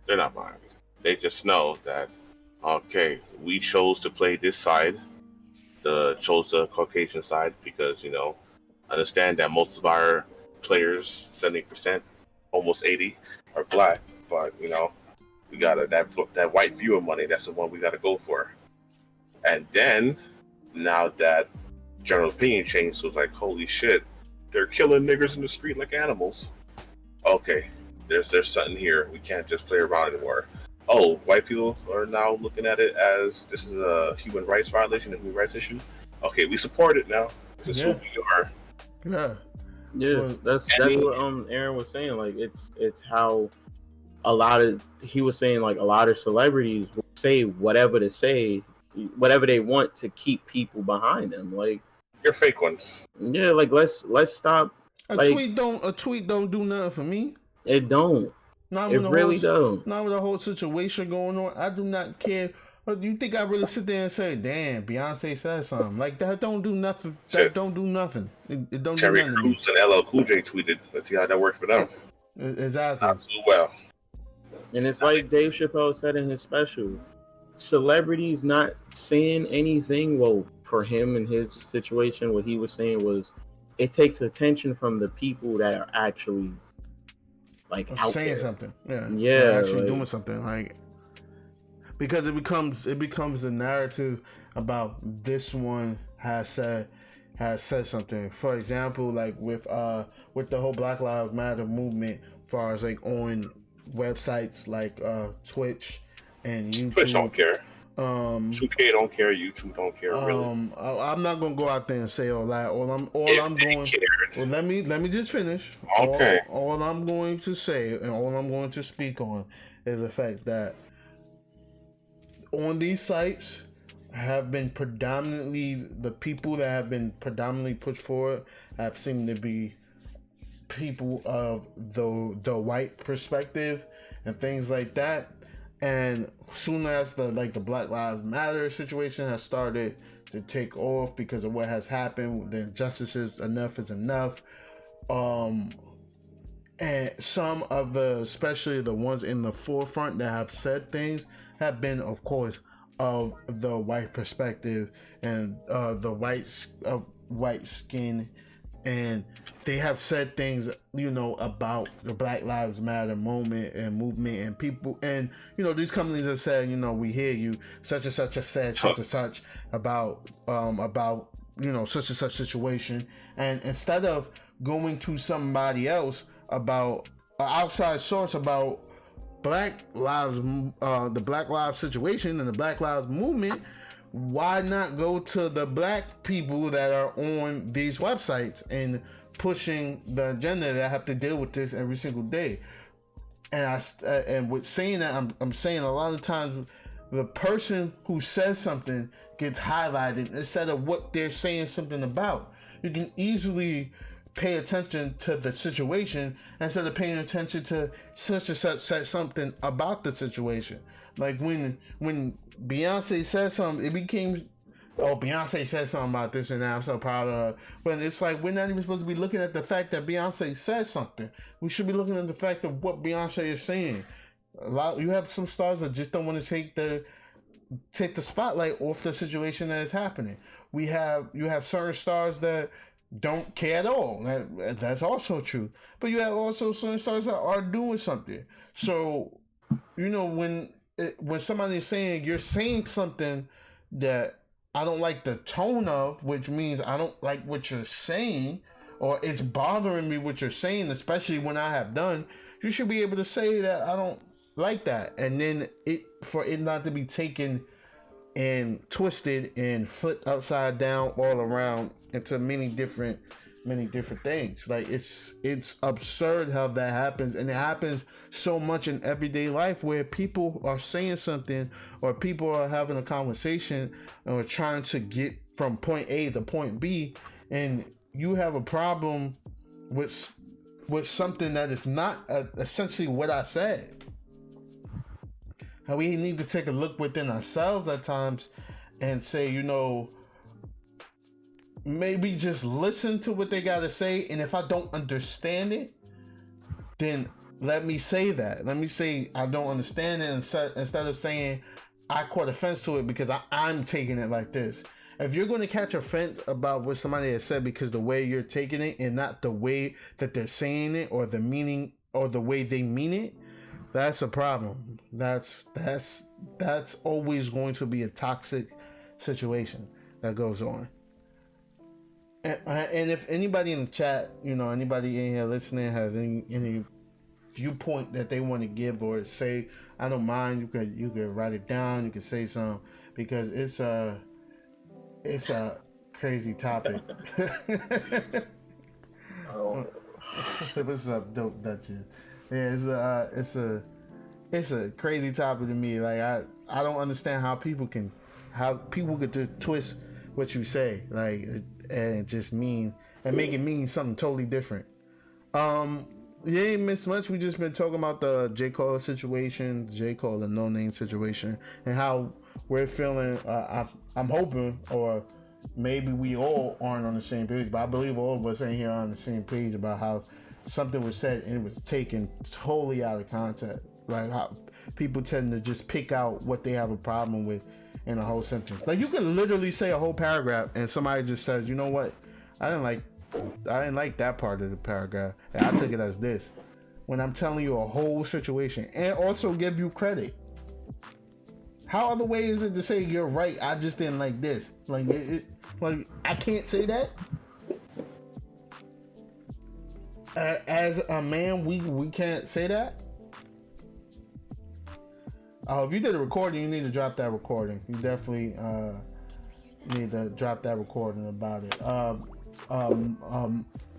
they're not behind it. They just know that, okay, we chose to play this side. Chose the Caucasian side because, understand that most of our players, 70%, almost 80%, are black. But, we got that white viewer money. That's the one we got to go for. And then, now that general opinion changed, so it's like, holy shit, they're killing niggers in the street like animals. Okay, there's something here. We can't just play around anymore. Oh, white people are now looking at it as this is a human rights violation, a human rights issue. Okay, we support it now. This is who we are. Yeah, that's what Aaron was saying. Like it's how he was saying like a lot of celebrities will say whatever they want to keep people behind them. Like you're fake ones. Yeah, like let's stop. A tweet don't do nothing for me. It don't. It really don't. Not with the whole situation going on. I do not care. But you think I really sit there and say, "Damn, Beyonce said something like that"? Don't do nothing. That don't do nothing. It don't Terry do nothing. Crews and LL Cool J tweeted. Let's see how that works for them. Exactly. Not too well. And it's like Dave Chappelle said in his special, celebrities not saying anything. Well, for him and his situation, what he was saying was, it takes attention from the people that are actually like out saying there. Something. Yeah, actually doing something, like, because it becomes a narrative about this one has said, has said something. For example, like with the whole Black Lives Matter movement, as far as like on websites like Twitch and YouTube. Twitch don't care. 2K don't care. YouTube don't care. Really. I'm not gonna go out there and say all that. Let me just finish. Okay. All I'm going to say and all I'm going to speak on is the fact that on these sites have been predominantly the people that have been predominantly pushed forward have seemed to be people of the white perspective and things like that. And soon as the Black Lives Matter situation has started to take off because of what has happened, the injustices, enough is enough. And some of especially the ones in the forefront that have said things have been, of course, of the white perspective and the white skin. And they have said things, about the Black Lives Matter movement and people. And, these companies have said, we hear you, such and such has said such and such about such and such situation. And instead of going to somebody else about an outside source about Black Lives, the Black Lives situation and the Black Lives movement, why not go to the black people that are on these websites and pushing the agenda that have to deal with this every single day? And with saying that, I'm saying a lot of times the person who says something gets highlighted instead of what they're saying something about. You can easily pay attention to the situation instead of paying attention to such and such said something about the situation. Like when Beyonce said something, it became, Beyonce said something about this and that, I'm so proud of her. But it's like, we're not even supposed to be looking at the fact that Beyonce said something. We should be looking at the fact of what Beyonce is saying. You have some stars that just don't want to take the spotlight off the situation that is happening. You have certain stars that don't care at all. That's also true. But you have also certain stars that are doing something. So, when somebody is saying, you're saying something that I don't like the tone of, which means I don't like what you're saying, or it's bothering me what you're saying, especially when I have done, you should be able to say that I don't like that. And then for it not to be taken and twisted and flipped upside down all around into many different things. Like it's absurd how that happens, and it happens so much in everyday life where people are saying something or people are having a conversation or trying to get from point A to point B, and you have a problem with something that is not essentially what I said. How we need to take a look within ourselves at times and say, maybe just listen to what they got to say. And if I don't understand it, then let me say that. Let me say I don't understand it instead of saying I caught offense to it because I'm taking it like this. If you're going to catch offense about what somebody has said because the way you're taking it and not the way that they're saying it or the meaning or the way they mean it, that's a problem. That's always going to be a toxic situation that goes on. And if anybody in the chat, anybody in here listening has any viewpoint that they want to give or say, I don't mind. You could write it down. You could say something because it's a crazy topic. What's up, Dope Duchess? Yeah, it's a crazy topic to me. Like I don't understand how people could just twist what you say, like, and just mean and make it mean something totally different. You ain't missed much. We just been talking about the J. Cole situation, the No Name situation, and how we're feeling. I'm hoping, or maybe we all aren't on the same page, but I believe all of us in here are on the same page about how something was said and it was taken totally out of context. Right? How people tend to just pick out what they have a problem with in a whole sentence. Like, you can literally say a whole paragraph and somebody just says, you know what? I didn't like that part of the paragraph. And I took it as this. When I'm telling you a whole situation and also give you credit. How other way is it to say you're right? I just didn't like this. Like, Like, I can't say that. As a man, we can't say that. If you did a recording, you need to drop that recording. You definitely need to drop that recording about it.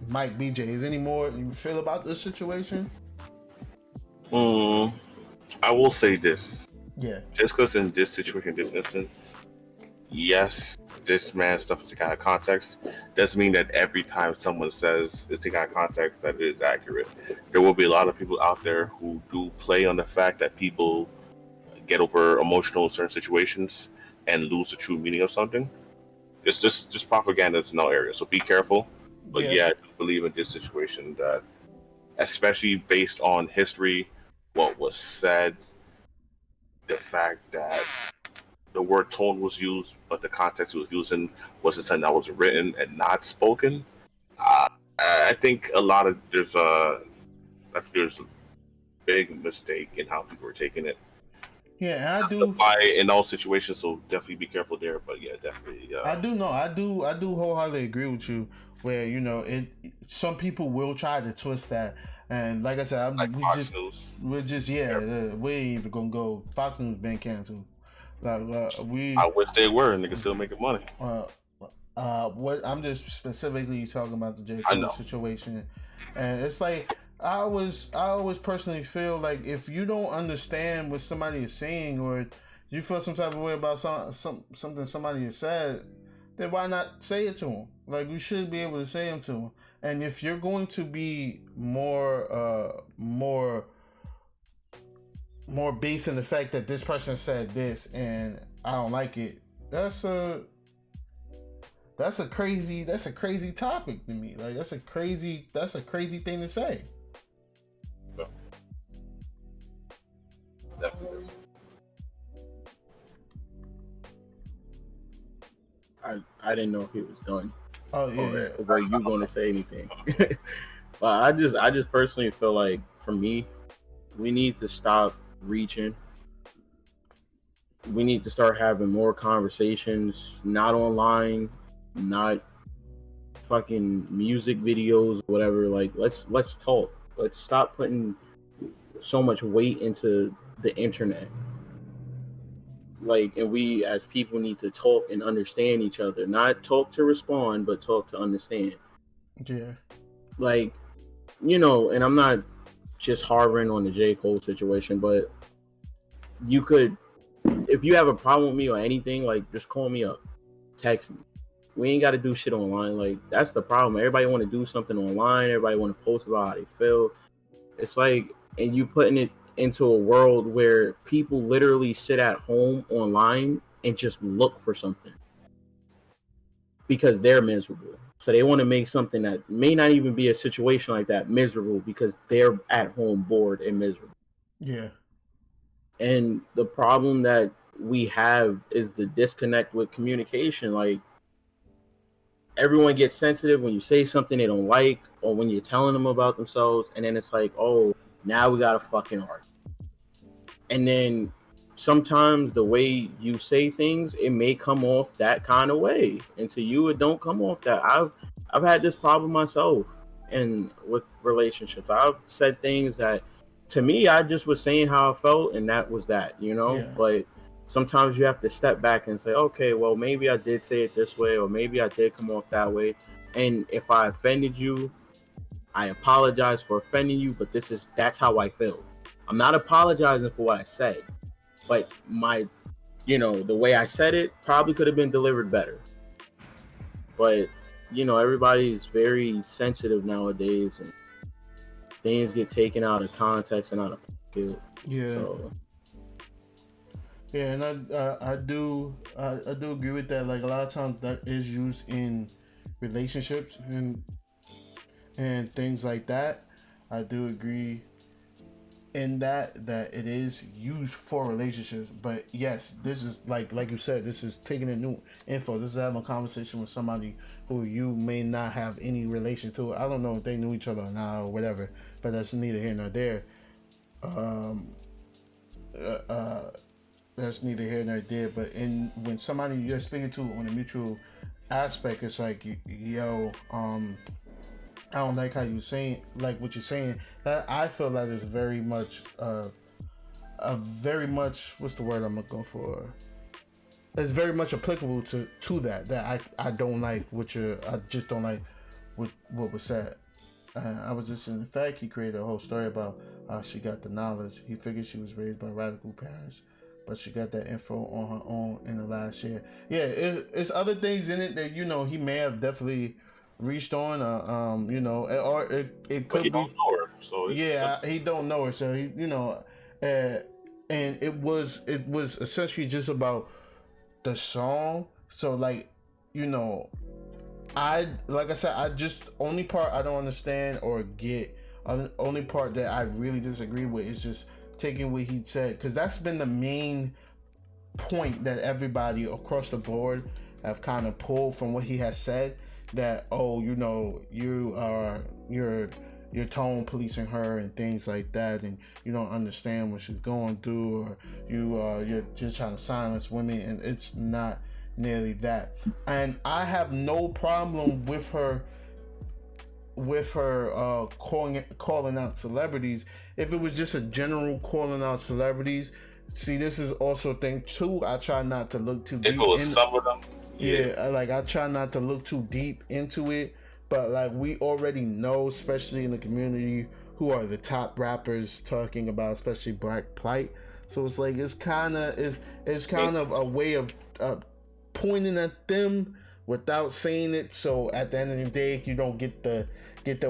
Mike BJ, is any more you feel about this situation? I will say this. Yeah. Just because in this situation, this instance, yes, this man's stuff is taken out of context, doesn't mean that every time someone says it's taken out of context that it is accurate. There will be a lot of people out there who do play on the fact that people get over emotional in certain situations and lose the true meaning of something. It's just propaganda in no area, so be careful. But yeah, I do believe in this situation that, especially based on history, what was said, the fact that the word tone was used, but the context it was using wasn't something that was written and not spoken. I think there's a big mistake in how people are taking it. Yeah, and I do apply in all situations, so definitely be careful there. But yeah, definitely. I do wholeheartedly agree with you. Where some people will try to twist that, and like I said, we ain't even gonna go. Fox News been canceled. Like I wish they were, and they can still making money. What I'm just specifically talking about the J. Cole situation, and it's like I always personally feel like if you don't understand what somebody is saying, or you feel some type of way about something somebody has said, then why not say it to them? Like, you should be able to say it to them. And if you're going to be more based on the fact that this person said this and I don't like it, that's a crazy topic to me. Like, that's a crazy thing to say. Definitely. I didn't know if he was done. Oh yeah. Were you going to say anything? But I just personally feel like, for me, we need to stop reaching. We need to start having more conversations, not online, not fucking music videos, whatever. Like, let's talk. Let's stop putting so much weight into the internet. Like, and we as people need to talk and understand each other. Not talk to respond, but talk to understand. Yeah. Like, and I'm not just harboring on the J. Cole situation, but you could, if you have a problem with me or anything, like, just call me up, text me. We ain't got to do shit online. Like, that's the problem. Everybody want to do something online. Everybody want to post about how they feel. It's like, and you putting it into a world where people literally sit at home online and just look for something because they're miserable. So they want to make something that may not even be a situation like that miserable because they're at home bored and miserable. Yeah. And the problem that we have is the disconnect with communication. Like, everyone gets sensitive when you say something they don't like, or when you're telling them about themselves, and then it's like, oh, now we got to fucking argue. And then sometimes the way you say things, it may come off that kind of way, and to you it don't come off that. I've had this problem myself, and with relationships, I've said things that, to me, I just was saying how I felt, and that was that, Yeah. But sometimes you have to step back and say, okay, well, maybe I did say it this way, or maybe I did come off that way, and if I offended you, I apologize for offending you, but that's how I feel. I'm not apologizing for what I said, but the way I said it probably could have been delivered better. But, everybody's very sensitive nowadays, and things get taken out of context and out of pocket. Yeah. So. Yeah, and I do agree with that. Like, a lot of times that is used in relationships and things like that. I do agree in that it is used for relationships. But yes, this is like you said, this is taking in new info. This is having a conversation with somebody who you may not have any relation to. I don't know if they knew each other or not or whatever, but that's neither here nor there. That's neither here nor there. But when somebody you're speaking to on a mutual aspect, it's like, yo, I don't like how you saying, like what you're saying. That I feel that is very much, a very much, what's the word I'm looking for? It's very much applicable to that. That I don't like I just don't like what was said. I was just in fact, he created a whole story about how she got the knowledge. He figured she was raised by radical parents, but she got that info on her own in the last year. Yeah, it's other things in it that he may have definitely reached on, or it could be. Don't know her, so he don't know her, so and it was essentially just about the song. So like, like I said, I just only part I don't understand or get, only part that I really disagree with is just taking what he said, because that's been the main point that everybody across the board have kind of pulled from what he has said, that you're tone policing her and things like that, and you don't understand what she's going through, or you're just trying to silence women, and it's not nearly that. And I have no problem with her calling out celebrities. If it was just a general calling out celebrities, see, this is also a thing too. I try not to look too deep. If it was some of them, like I try not to look too deep into it. But like, we already know, especially in the community, who are the top rappers talking about, especially Black plight. So it's like, it's kind of a way of pointing at them without saying it. So at the end of the day, you don't get the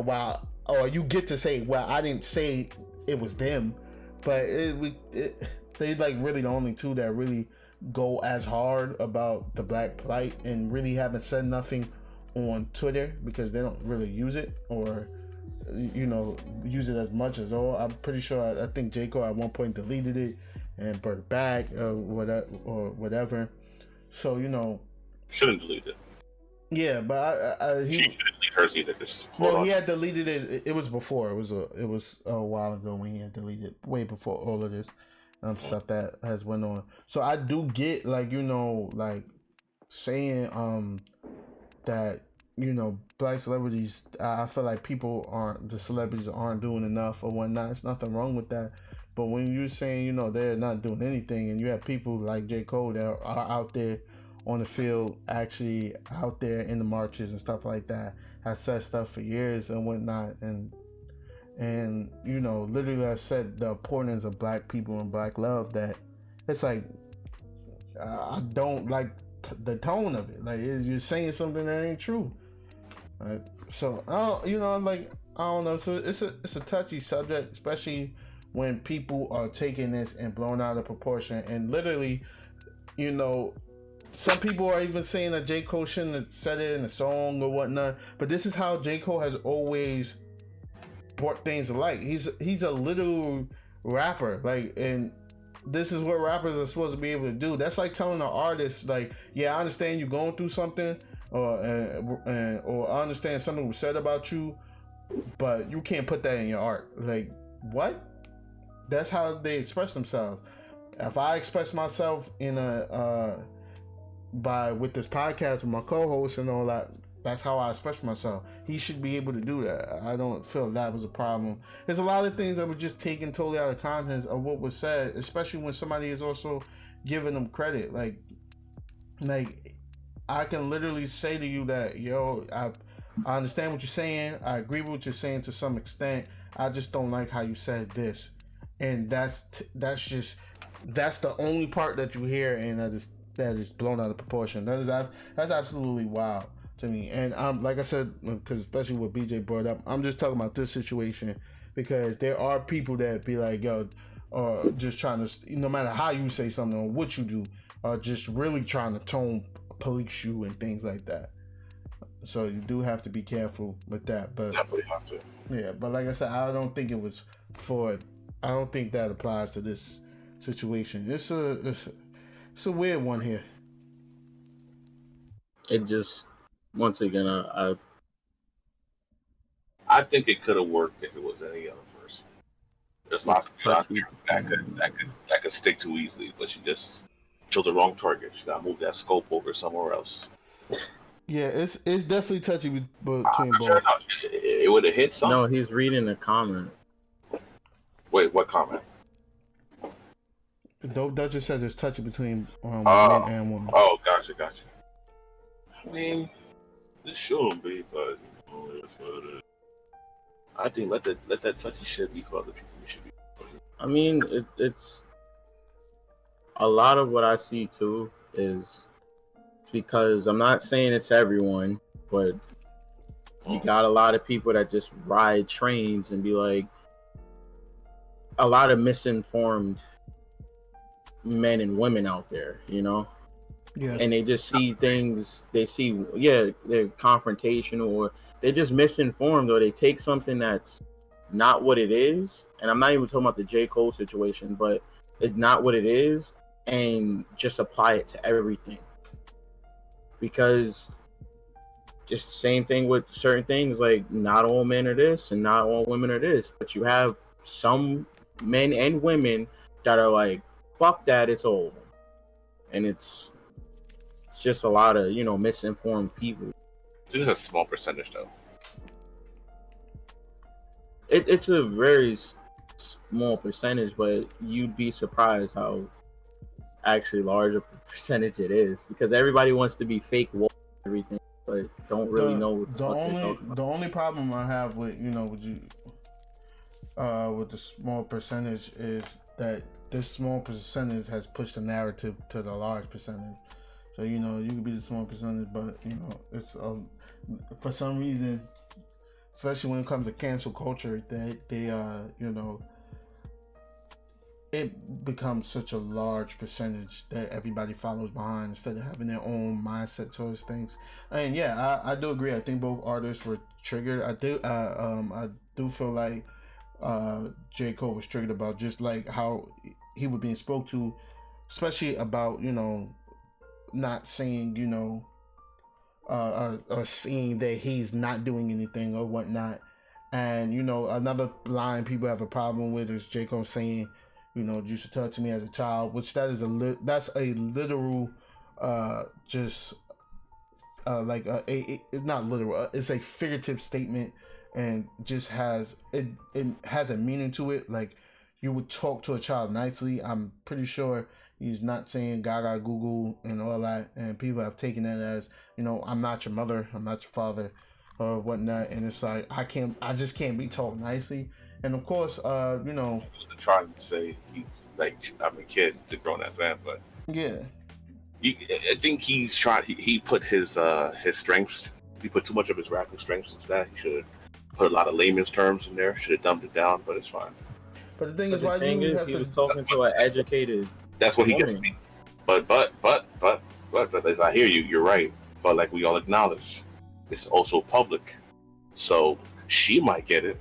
wow, or you get to say, well, I didn't say it was them, but they like really the only two that really go as hard about the Black plight and really haven't said nothing on Twitter, because they don't really use it, or use it as much as all. I'm pretty sure I think J. Cole at one point deleted it and brought it back, or whatever. So shouldn't delete it. Yeah, but he shouldn't delete hers either. He had deleted it. It was before. It was a while ago when he had deleted, way before all of this stuff that has went on. So I do get like saying that Black celebrities, I feel like the celebrities aren't doing enough or whatnot. There's nothing wrong with that. But when you're saying they're not doing anything, and you have people like J. Cole that are out there on the field, actually out there in the marches and stuff like that, has said stuff for years and whatnot, and literally I said the importance of Black people and Black love, that it's like I don't like the tone of it. Like, you're saying something that ain't true. Right? So I don't know. So it's a touchy subject, especially when people are taking this and blown out of proportion. And literally, some people are even saying that J. Cole shouldn't have said it in a song or whatnot. But this is how J. Cole has always brought things to light. He's a little rapper, like, and this is what rappers are supposed to be able to do. That's like telling an artist, like, yeah, I understand you're going through something, or I understand something was said about you, but you can't put that in your art. Like, what? That's how they express themselves. If I express myself in with this podcast with my co-host and all that, that's how I express myself. He should be able to do that. I don't feel that was a problem. There's a lot of things that were just taken totally out of context of what was said, especially when somebody is also giving them credit. Like I can literally say to you that, I understand what you're saying. I agree with what you're saying to some extent. I just don't like how you said this, and that's the only part that you hear, and that is blown out of proportion. That's absolutely wild to me. And like I said, because especially what BJ brought up, I'm just talking about this situation, because there are people that be like, just trying to, no matter how you say something or what you do, just really trying to tone police you and things like that. So you do have to be careful with that. But definitely have to. Yeah, but like I said, I don't think it was I don't think that applies to this situation. It's a weird one here. It just, once again, I think it could have worked if it was any other person. There's lots of people out there that could stick too easily, but she just chose the wrong target. She got to move that scope over somewhere else. Yeah, it's definitely touchy between I'm both. sure it would have hit some. No, he's reading a comment. Wait, what comment? Dope Duchess says it's touchy between men and women. Oh, gotcha. I mean, this shouldn't be, but it's what it is. I think let that touchy shit be for other people. It should be. I mean, it's a lot of what I see too is because I'm not saying it's everyone, but you got a lot of people that just ride trains and be like a lot of misinformed men and women out there, you know? Yeah. And they just see things, they're confrontational, or they're just misinformed, or they take something that's not what it is. And I'm not even talking about the J. Cole situation, but it's not what it is, and just apply it to everything. Because just the same thing with certain things, like not all men are this and not all women are this, but you have some men and women that are like, fuck that, it's over. And it's just a lot of, misinformed people. This is a small percentage, though. It's a very small percentage, but you'd be surprised how actually large a percentage it is, because everybody wants to be fake woke and everything, but don't really know what the fuck they're talking about. The only problem I have with with the small percentage is that this small percentage has pushed the narrative to the large percentage. So you can be the small percentage, but it's for some reason, especially when it comes to cancel culture, they it becomes such a large percentage that everybody follows behind instead of having their own mindset towards things. And yeah, I do agree. I think both artists were triggered. I do feel like J. Cole was triggered about just like how he was being spoke to, especially about not saying or seeing that he's not doing anything or whatnot. And another line people have a problem with is J. Cole saying, you used to talk to me as a child, which that's a literal it's not literal, it's a figurative statement, and just has it has a meaning to it. Like, you would talk to a child nicely. I'm pretty sure he's not saying gaga Google and all that, and people have taken that as, I'm not your mother, I'm not your father, or whatnot. And it's like, I just can't be talked nicely. And of course, Trying to say he's like, I'm a kid, he's a grown ass man, but yeah, I think he's trying. He put his strengths. He put too much of his rapping strengths into that. He should have put a lot of layman's terms in there. Should have dumbed it down, but it's fine. But the thing is, he was talking to an educated. That's what he gets me. But as I hear you, you're right. But like we all acknowledge, it's also public, so she might get it.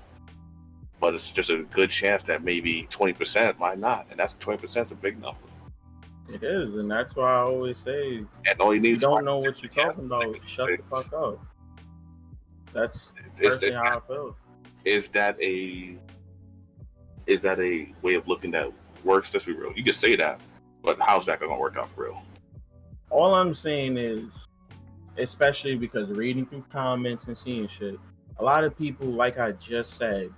But it's just a good chance that maybe 20% might not, and that's 20% is a big number. It is, and that's why I always say, and all you need, you don't know what you're talking about, shut the fuck up. That's personally how I feel. Is that a way of looking that works? Let's be real. You can say that, but how's that gonna work out for real? All I'm saying is, especially because reading through comments and seeing shit, a lot of people, like I just said,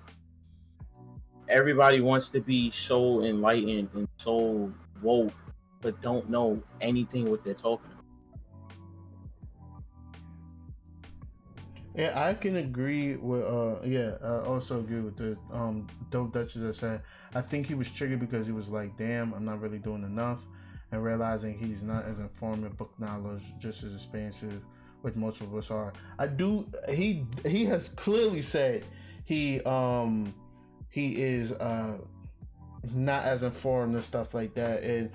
everybody wants to be so enlightened and so woke, but don't know anything what they're talking about. Yeah, I can agree with I also agree with the Dope Duchess that said, I think he was triggered because he was like, damn, I'm not really doing enough, and realizing he's not as informed in book knowledge, just as expansive, which most of us are. He has clearly said he is not as informed and stuff like that, and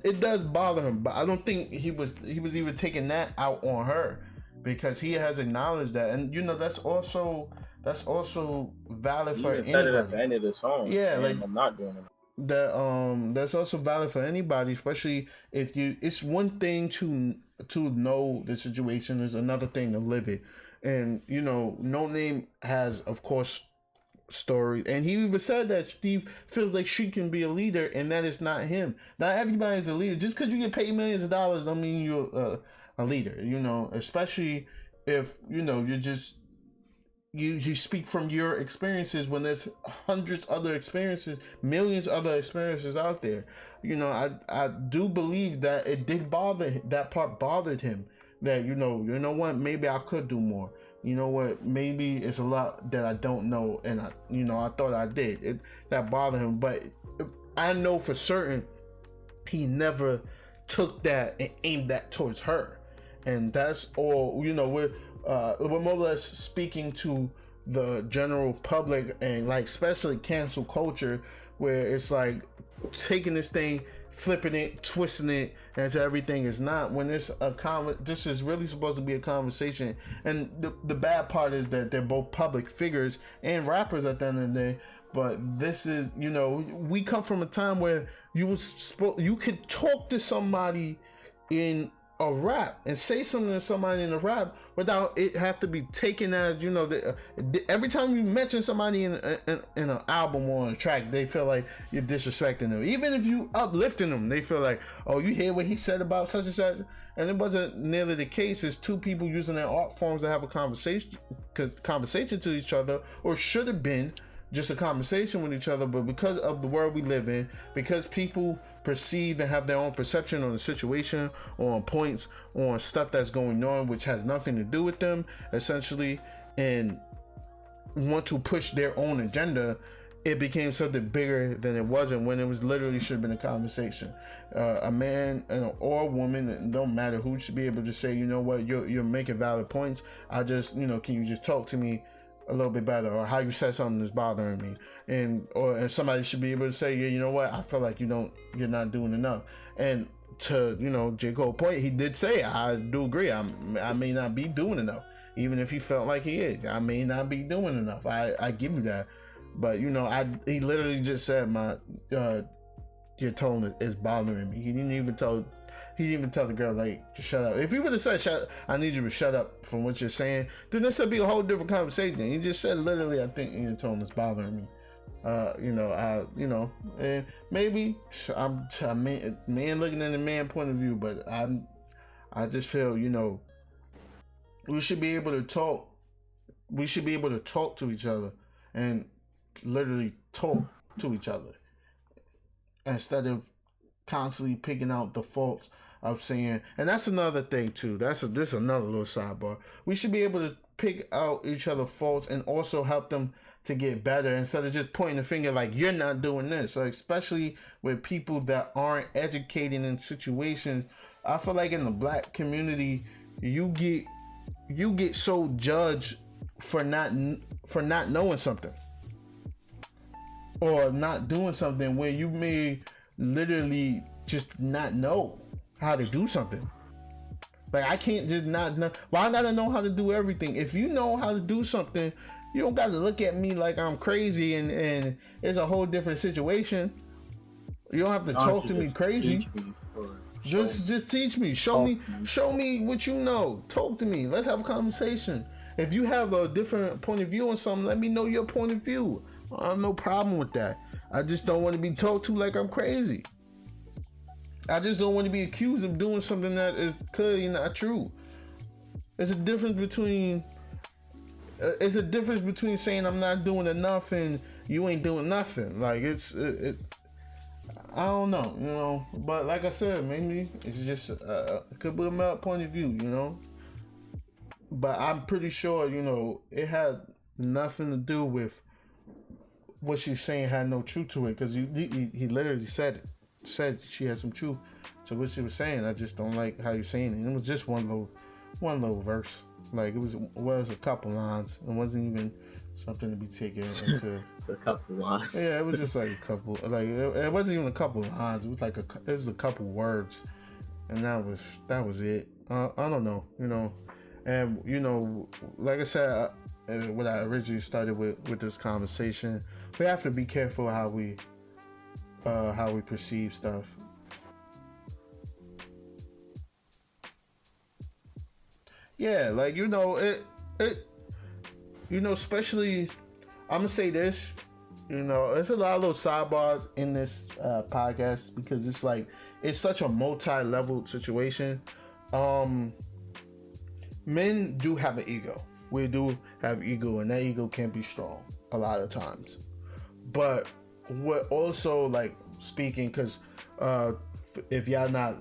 it does bother him, but I don't think he was even taking that out on her, because he has acknowledged that, and that's also valid for anybody. Said it at the end of the song. Yeah, like, I'm not doing it. That's also valid for anybody, especially if it's one thing to know the situation, is another thing to live it. And No Name has, of course, story, and he even said that Steve feels like she can be a leader, and that is not him. Not everybody is a leader. Just because you get paid millions of dollars don't mean you're a leader, you know, especially if, you know, you're just, you speak from your experiences when there's hundreds other experiences, millions other experiences out there. You know, I do believe that it did bother, that part bothered him, that, you know what, maybe I could do more. You know what, maybe it's a lot that I don't know, and I thought I did. That bothered him, but I know for certain he never took that and aimed that towards her. And that's all, you know, we're more or less speaking to the general public, and like especially cancel culture, where it's like taking this thing, flipping it, twisting it into everything is not, when it's this is really supposed to be a conversation. And the bad part is that they're both public figures and rappers at the end of the day. But this is, you know, we come from a time where you could talk to somebody in a rap and say something to somebody in a rap without it have to be taken as, you know, every time you mention somebody in an album or a track, they feel like you're disrespecting them. Even if you uplifting them, they feel like, oh, you hear what he said about such and such. And it wasn't nearly the case. It's two people using their art forms to have a conversation to each other, or should have been just a conversation with each other. But because of the world we live in, because people perceive and have their own perception on the situation, on points, on stuff that's going on which has nothing to do with them essentially, and want to push their own agenda, it became something bigger than it wasn't, when it was literally should have been a conversation. A man or a woman, it don't matter who, should be able to say, you know what, you're making valid points. I just, you know, can you just talk to me a little bit better, or how you said something is bothering me, and somebody should be able to say, yeah, you know what, I feel like you're not doing enough. And to, you know, J. Cole's point, he did say, I do agree, I may not be doing enough, even if he felt like he is. I may not be doing enough. I give you that, but you know, he literally just said your tone is bothering me. He didn't even tell the girl, like, to shut up. If he would have said, I need you to shut up from what you're saying, then this would be a whole different conversation. He just said, literally, I think your tone is bothering me. And maybe I'm a man looking at the man point of view, but I just feel, you know, we should be able to talk. We should be able to talk to each other and literally talk to each other, instead of constantly picking out the faults of saying. And that's another thing too. This is another little sidebar. We should be able to pick out each other's faults and also help them to get better, instead of just pointing the finger like, you're not doing this. Like, especially with people that aren't educated in situations. I feel like in the black community, you get so judged for not knowing something, or not doing something, where you may literally just not know how to do something. Like, I can't just not know. Why I gotta know how to do everything? If you know how to do something, you don't gotta look at me like I'm crazy and it's a whole different situation. You don't have to talk to me crazy. Just teach me. Show me what you know. Talk to me. Let's have a conversation. If you have a different point of view on something, let me know your point of view. I have no problem with that. I just don't want to be talked to like I'm crazy. I just don't want to be accused of doing something that is clearly not true. There's a difference between saying I'm not doing enough and you ain't doing nothing. Like, I don't know, you know. But like I said, maybe it's just it could be a male point of view, you know. But I'm pretty sure, you know, it had nothing to do with what she's saying, had no truth to it, because he literally said she had some truth to what she was saying. I just don't like how you're saying it. And it was just one little verse. Like, it was a couple lines. It wasn't even something to be taken into. It's a couple lines. Yeah, it was just like a couple. Like, it wasn't even a couple lines. It was like it was a couple words, and that was it. I don't know, you know. And you know, like I said, when I originally started with this conversation, we have to be careful how we perceive stuff. Yeah, like, you know, it you know, especially, I'm gonna say this, you know, there's a lot of little sidebars in this podcast, because it's like, it's such a multi-level situation. Men do have an ego. We do have ego, and that ego can be strong a lot of times. But what also, like, speaking, because if you're not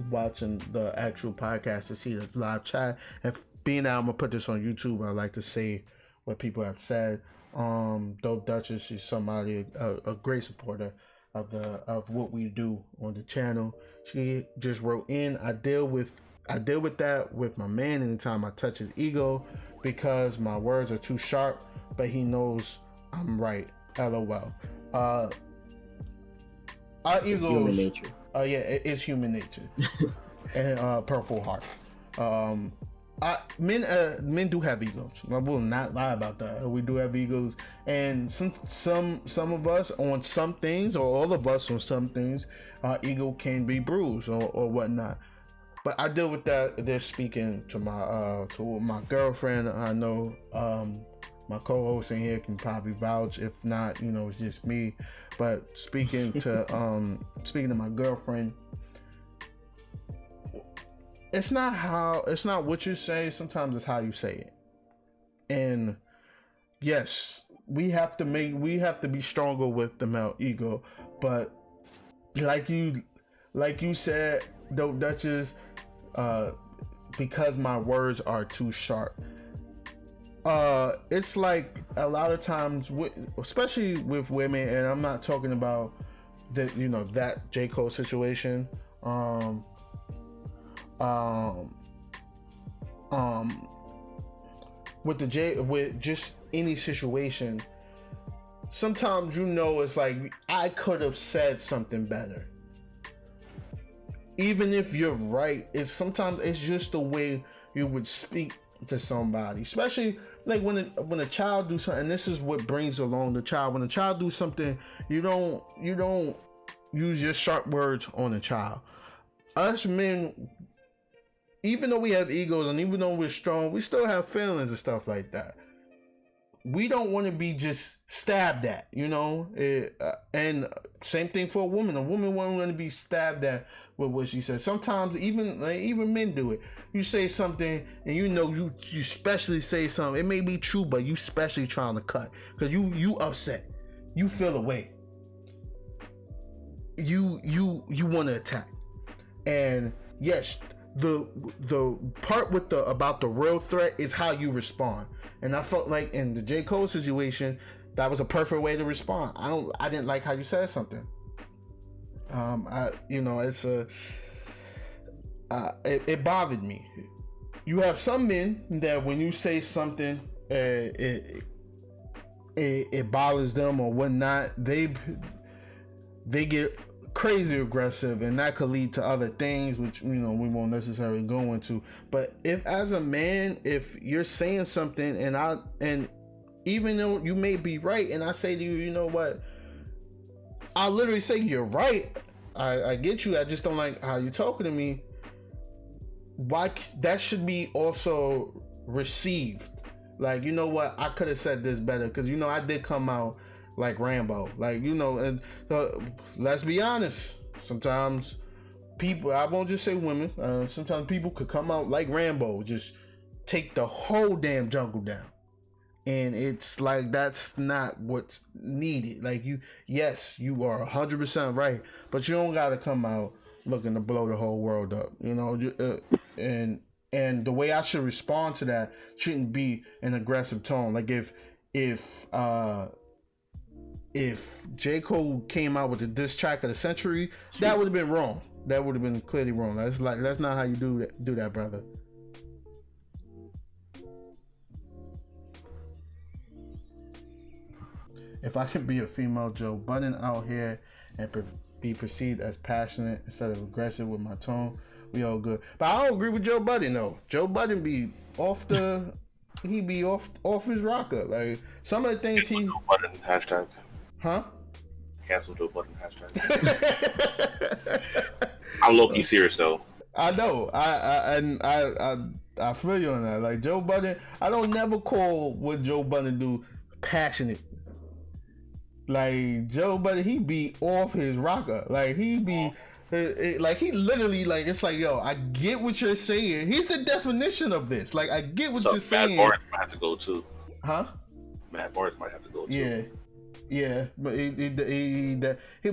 watching the actual podcast to see the live chat, if being that I'm gonna put this on YouTube, I like to say what people have said. Dope Duchess, she's somebody, a great supporter of what we do on the channel. She just wrote in, I deal with that with my man anytime I touch his ego because my words are too sharp, but he knows I'm right. LOL. Our egos, human nature. Yeah, it is human nature. And Purple Heart. Men do have egos. I will not lie about that. We do have egos, and some of us on some things, or all of us on some things, our ego can be bruised or whatnot. But I deal with that. They're speaking to my girlfriend. I know my co-host in here can probably vouch. If not, it's just me. But speaking to my girlfriend, it's not what you say. Sometimes it's how you say it. And yes, we have to be stronger with the male ego. But like you said, Dope Duchess, because my words are too sharp. It's like a lot of times, especially with women, and I'm not talking about that J. Cole situation. With just any situation, sometimes it's like I could have said something better. Even if you're right, sometimes it's just the way you would speak to somebody, especially like when a child do something. And this is what brings along the child. When a child do something, you don't use your sharp words on a child. Us men, even though we have egos and even though we're strong, we still have feelings and stuff like that. We don't want to be just stabbed at, and same thing for a woman. A woman won't want to be stabbed at with what she says. Sometimes even men do it. You say something and you especially say something. It may be true, but you especially trying to cut because you upset. You feel away. You want to attack. And yes, the part about the real threat is how you respond. And I felt like in the J. Cole situation, that was a perfect way to respond. I didn't like how you said something. It bothered me. You have some men that when you say something, it bothers them or whatnot. They get crazy aggressive, and that could lead to other things, which we won't necessarily go into. But if as a man, if you're saying something and even though you may be right, and I say to you, you know what, I'll literally say you're right. I get you. I just don't like how you're talking to me. Why that should be also received? Like, you know what, I could have said this better because I did come out like Rambo, and let's be honest. Sometimes people, I won't just say women, sometimes people could come out like Rambo, just take the whole damn jungle down. And it's like, that's not what's needed. Like, yes, you are 100% right, but you don't got to come out looking to blow the whole world up, and the way I should respond to that shouldn't be an aggressive tone. Like if J. Cole came out with the diss track of the century, that would have been wrong. That would have been clearly wrong. That's not how you do that, brother. If I can be a female Joe Budden out here and be perceived as passionate instead of aggressive with my tone, we all good. But I don't agree with Joe Budden though. Joe Budden be off his rocker. Like some of the things he. Joe Budden hashtag. Huh? Cancel Joe Budden hashtag. I'm low-key serious though. I know. I feel you on that. Like Joe Budden, I don't never call what Joe Budden do passionate. Like Joe Budden, he be off his rocker. Like he be Like he literally like it's like yo, I get what you're saying. He's the definition of this. Like I get what So you're saying. Matt Barnes might have to go too. Huh? Matt Barnes might have to go too. Yeah. Yeah, but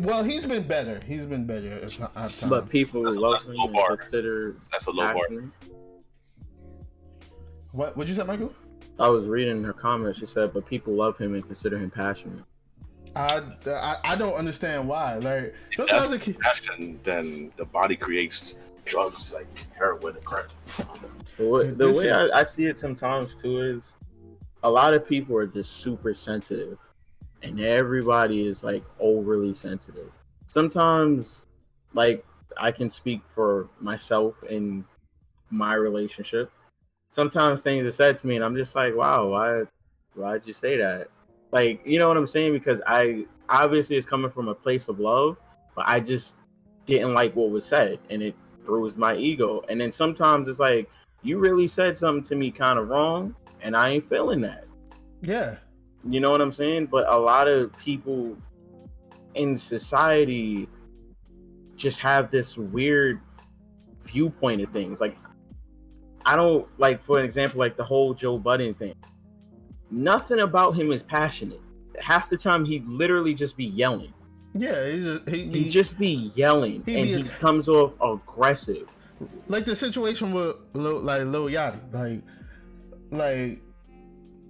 well, he's been better. He's been better at times. But people That's a love him low bar. and consider That's a low bar. passionate. What'd you say, Michael? I was reading her comment. She said, "But people love him and consider him passionate." I don't understand why. Like sometimes That's passion, then the body creates drugs like heroin and crack. The way I see it sometimes too is a lot of people are just super sensitive, and everybody is like overly sensitive. Sometimes, like I can speak for myself in my relationship. Sometimes things are said to me, and I'm just like, "Wow, why'd you say that?" Like, you know what I'm saying? Because I obviously it's coming from a place of love, but I just didn't like what was said, and it bruised my ego. And then sometimes it's like, you really said something to me kind of wrong, and I ain't feeling that. Yeah. You know what I'm saying? But a lot of people in society just have this weird viewpoint of things. Like, I don't, like, for an example, like the whole Joe Budden thing. Nothing about him is passionate. Half the time, he'd literally just be yelling. Yeah, He'd just be yelling, and he comes off aggressive. Like the situation with Lil Yachty. Like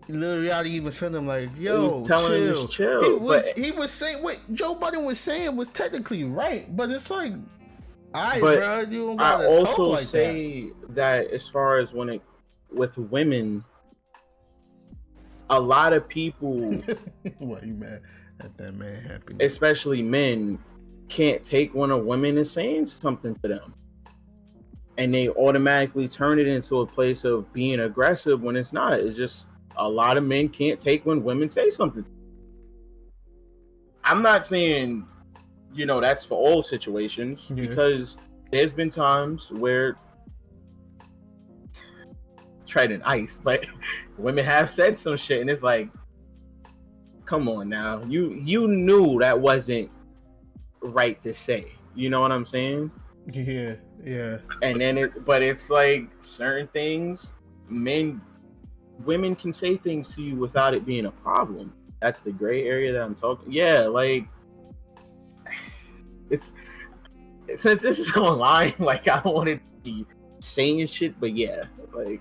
Lil Yachty even said him like, yo, he was telling him to chill. He was saying what Joe Budden was saying was technically right, but it's like, alright, but bro, you don't gotta I talk also like say that as far as with women, a lot of people, why you mad at that man happy? especially men, can't take when a woman is saying something to them, and they automatically turn it into a place of being aggressive when it's not. It's just a lot of men can't take when women say something to them. I'm not saying, that's for all situations, because there's been times where treading ice, but women have said some shit, and it's like, come on now, you knew that wasn't right to say. You know what I'm saying? Yeah. And then it's like certain things, women can say things to you without it being a problem. That's the gray area that I'm talking. Yeah, like it's since this is online, like I don't want to be saying shit, but yeah, like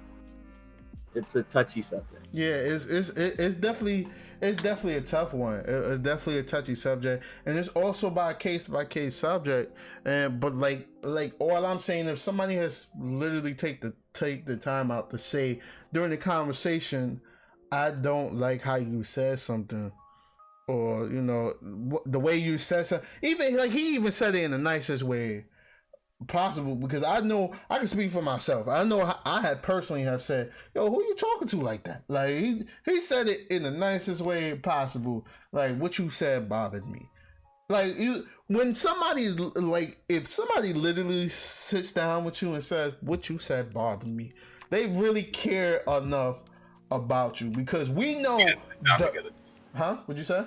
it's a touchy subject. Yeah, it's definitely a tough one. It's definitely a touchy subject, and it's also by case subject. But like all I'm saying, if somebody has literally take the time out to say during the conversation, I don't like how you said something, or the way you said something. Even like he even said it in the nicest way possible, because I know I can speak for myself. I know I had personally have said, yo, who you talking to like that? Like he said it in the nicest way possible. Like, what you said bothered me. Like, when somebody's like, if somebody literally sits down with you and says what you said bothered me, they really care enough about you, because we know huh? What'd you say?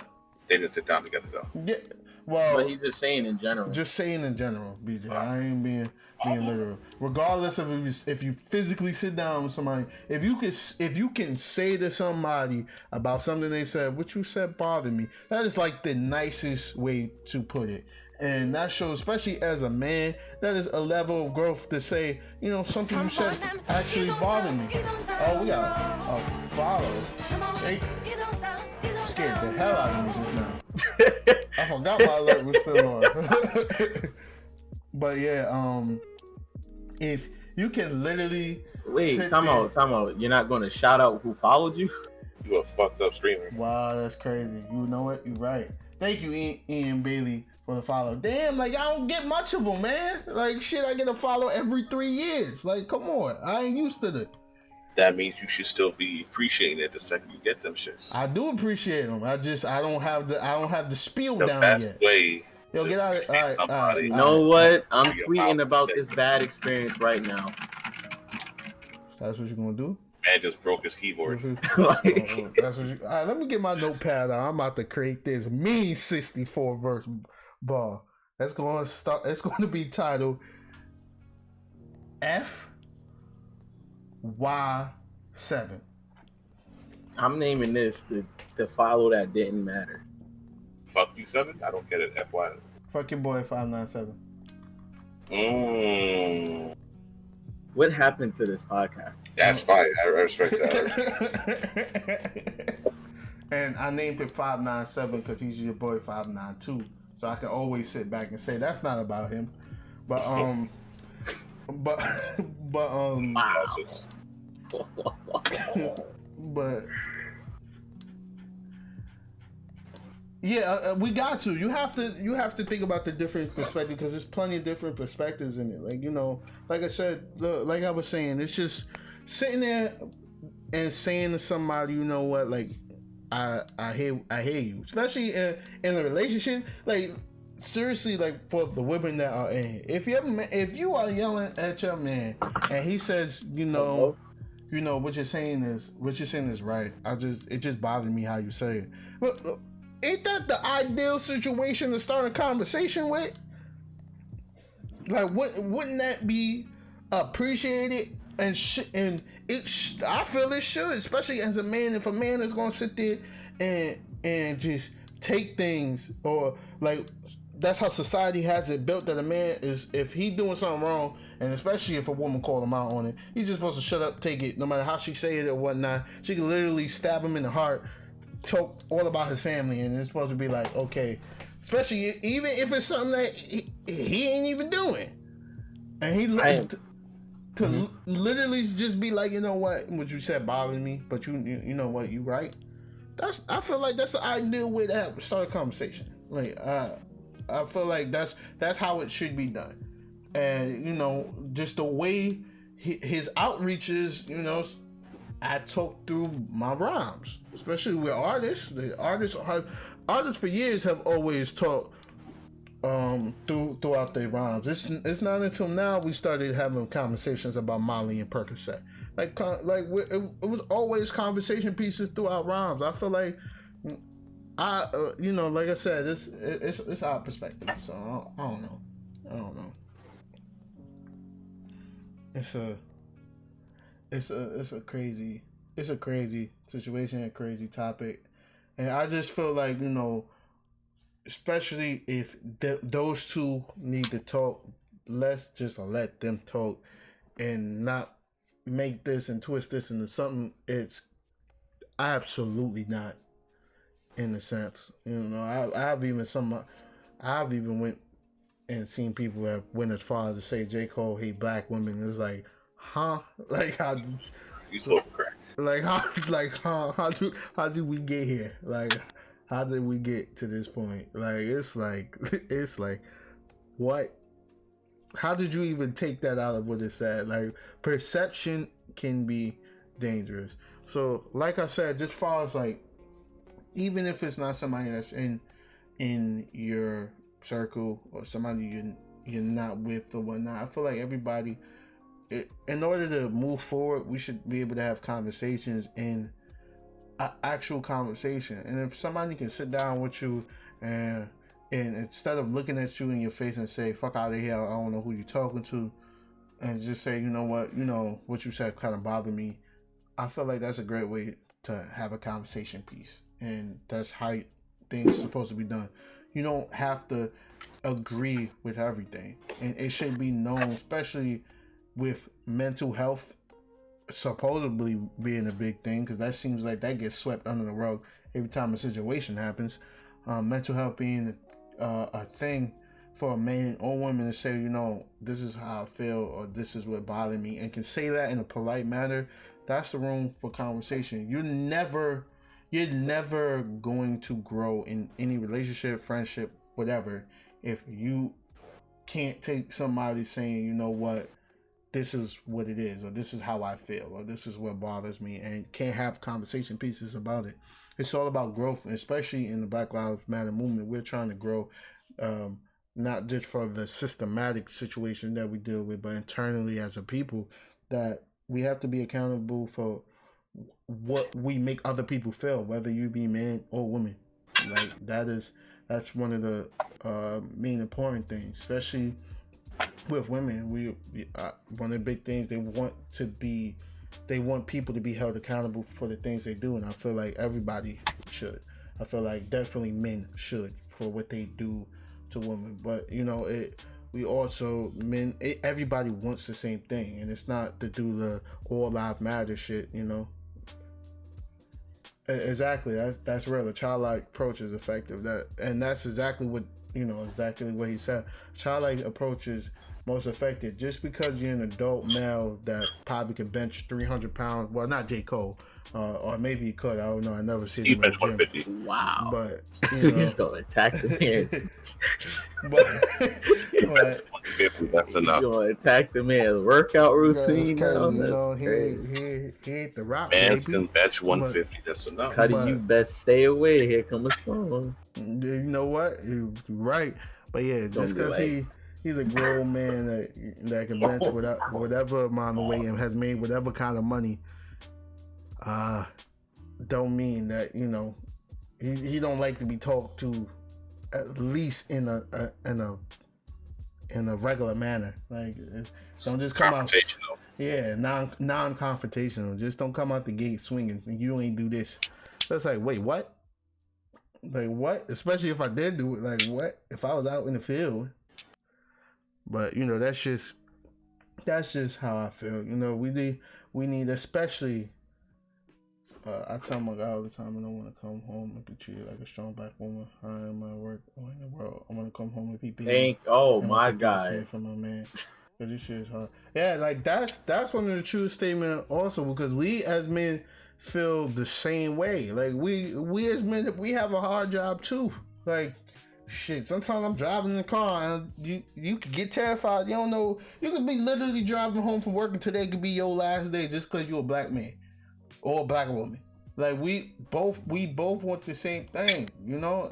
They didn't sit down together though. Yeah. Well, but he's just saying in general. Just saying in general, BJ. I ain't being literal. Regardless of if you physically sit down with somebody, if you can say to somebody about something they said, what you said bothered me. That is like the nicest way to put it, and that shows, especially as a man, that is a level of growth to say, something you said actually bothered me. Oh, we got a follow. They scared the hell out of me just now. I forgot my alert was still on. But yeah, if you can literally time out. You're not going to shout out who followed you? You a fucked up streamer. Wow, that's crazy. You know what? You're right. Thank you, Ian Bailey, for the follow. Damn, like I don't get much of them, man. Like shit, I get a follow every 3 years. Like, come on, I ain't used to that. That means you should still be appreciating it the second you get them shits. I do appreciate them. I don't have the spiel the down best yet. Way. Yo, get out of it. All right. You know what? I'm tweeting about this bad experience right now. That's what you're gonna do? Man just broke his keyboard. That's what you. All right, let me get my notepad out. I'm about to create this mean 64 verse bar. It's going to start. It's going to be titled FY7. I'm naming this the follow that didn't matter. Fuck you, 7? I don't get it. FY. Fuck your boy 597. What happened to this podcast? That's fine. I respect that. And I named it 597 because he's your boy 592. So I can always sit back and say that's not about him. But but but yeah, we got to. You have to think about the different perspective because there's plenty of different perspectives in it. Like, you know, like I said, like I was saying, it's just sitting there and saying to somebody, you know what, like I hear you, especially in a relationship. Like seriously, like for the women that are in, if you are yelling at your man and he says, you know what you're saying is right. It just bothers me how you say it. But ain't that the ideal situation to start a conversation with? Like, wouldn't that be appreciated? And I feel it should, especially as a man. If a man is gonna sit there and just take things, or like that's how society has it built, that a man is, if he doing something wrong, and especially if a woman called him out on it, he's just supposed to shut up, take it, no matter how she say it or whatnot. She can literally stab him in the heart, talk all about his family, and it's supposed to be like, okay, especially even if it's something that he ain't even doing, and he literally just be like, you know what you said bothers me, but you know what, you right. I feel like that's the ideal way to start a conversation. Like I feel like that's how it should be done. And you know, just the way his outreach is, you know, I talk through my rhymes, especially with artists. The artists for years have always talked throughout their rhymes. It's not until now we started having conversations about Molly and Percocet. It was always conversation pieces throughout rhymes. I feel like you know, like I said, it's our perspective. So I don't know. It's a crazy situation, a crazy topic, and I just feel like, you know, especially if those two need to talk, let's just let them talk and not make this and twist this into something it's absolutely not. In a sense, you know, I've even went and seen people that went as far as to say J. Cole hate black women. It's like, huh? Like how you smoking crack? Like how do we get here? Like how did we get to this point? Like it's like what? How did you even take that out of what it said? Like perception can be dangerous. So like I said, just far as like, even if it's not somebody that's in your circle or somebody you're not with or whatnot, I feel like everybody, in order to move forward, we should be able to have conversations in actual conversation. And if somebody can sit down with you and instead of looking at you in your face and say, fuck out of here, I don't know who you're talking to, and just say, you know what you said kind of bothered me, I feel like that's a great way to have a conversation piece. And that's how things are supposed to be done. You don't have to agree with everything, and it should be known, especially with mental health supposedly being a big thing, because that seems like that gets swept under the rug every time a situation happens. Mental health being a thing for a man or woman to say, you know, this is how I feel, or this is what bothered me, and can say that in a polite manner. That's the room for conversation. You're never going to grow in any relationship, friendship, whatever, if you can't take somebody saying, you know what, this is what it is, or this is how I feel, or this is what bothers me, and can't have conversation pieces about it. It's all about growth, especially in the Black Lives Matter movement. We're trying to grow, not just for the systematic situation that we deal with, but internally as a people, that we have to be accountable for what we make other people feel, whether you be man or woman. Like That's one of the main important things, especially with women. One of the big things, they want people to be held accountable for the things they do, and I feel like everybody should. I feel like definitely men should for what they do to women, but everybody wants the same thing, and it's not to do the all lives matter shit. Exactly, that's real. A childlike approach is effective. And that's exactly what he said. Childlike approach is most effective. Just because you're an adult male that probably can bench 300 pounds, well, not J. Cole, or maybe he could. I don't know. I never seen him in the gym. 150. Wow. But He's gonna attack the man. but 150, that's enough. He's gonna attack the man's workout routine. He ain't the rock. Man's baby. can bench 150. That's enough. Cuddy, you best stay away. Here come a song. You know what? You're right. But yeah, just because he's a grown man that can bench whatever amount of weight and has made whatever kind of money, don't mean that he don't like to be talked to, at least in a regular manner. Like, don't just come out. Yeah, non-confrontational. Just don't come out the gate swinging. You ain't do this. That's like, wait, what? Like, what? Especially if I did do it. Like, what? If I was out in the field. But that's just how I feel. We need, especially. I tell my guy all the time, I don't want to come home and be treated like a strong black woman. I am my work or in the world. I want to come home and be beaten. My God. From my man. Cause this shit is hard. Yeah, like that's one of the true statements also, because we as men feel the same way. Like we as men, we have a hard job too. Like, shit, sometimes I'm driving in the car and you could get terrified. You don't know. You could be literally driving home from work and today could be your last day just because you're a black man or a black woman. Like, we both want the same thing.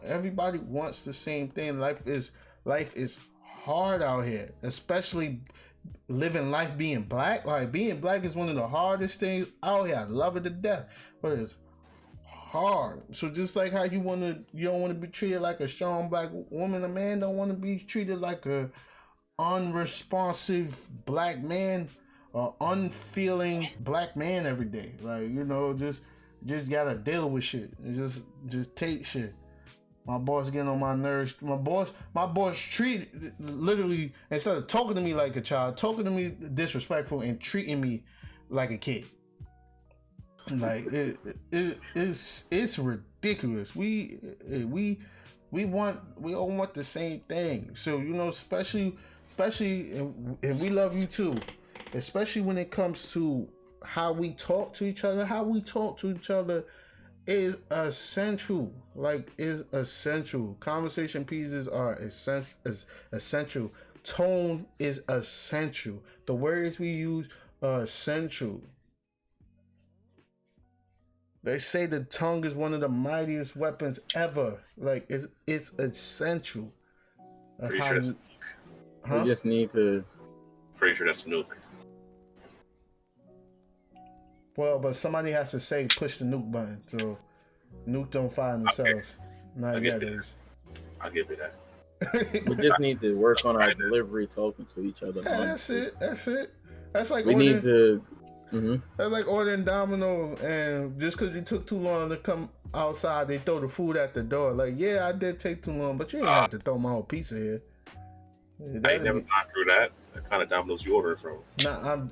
Everybody wants the same thing. Life is hard out here, especially living life being black. Like, being black is one of the hardest things out here. I love it to death, but it's hard. So just like how you don't want to be treated like a strong black woman, a man don't want to be treated like a unresponsive black man or unfeeling black man every day. Like, just gotta deal with shit and just take shit. My boss getting on my nerves. My boss treated, literally, instead of talking to me like a child, talking to me disrespectful and treating me like a kid. Like, it's ridiculous. We all want the same thing. So especially, and we love you too. Especially when it comes to how we talk to each other. How we talk to each other is essential. Like, is essential. Conversation pieces are essential. Tone is essential. The words we use are essential. They say the tongue is one of the mightiest weapons ever. Like, it's essential. Pretty sure that's we just need to. Pretty sure that's a nuke. Well, but somebody has to say push the nuke button, so nuke don't fire themselves. Okay. Not yet. I'll give you that. We just need to work on our delivery, talking to each other. Yeah, that's it. That's like That's like ordering Domino's, and just because you took too long to come outside, they throw the food at the door. Like, yeah, I did take too long, but you didn't have to throw my whole pizza here. I ain't never gone through that. What kind of Domino's you ordering from? Nah,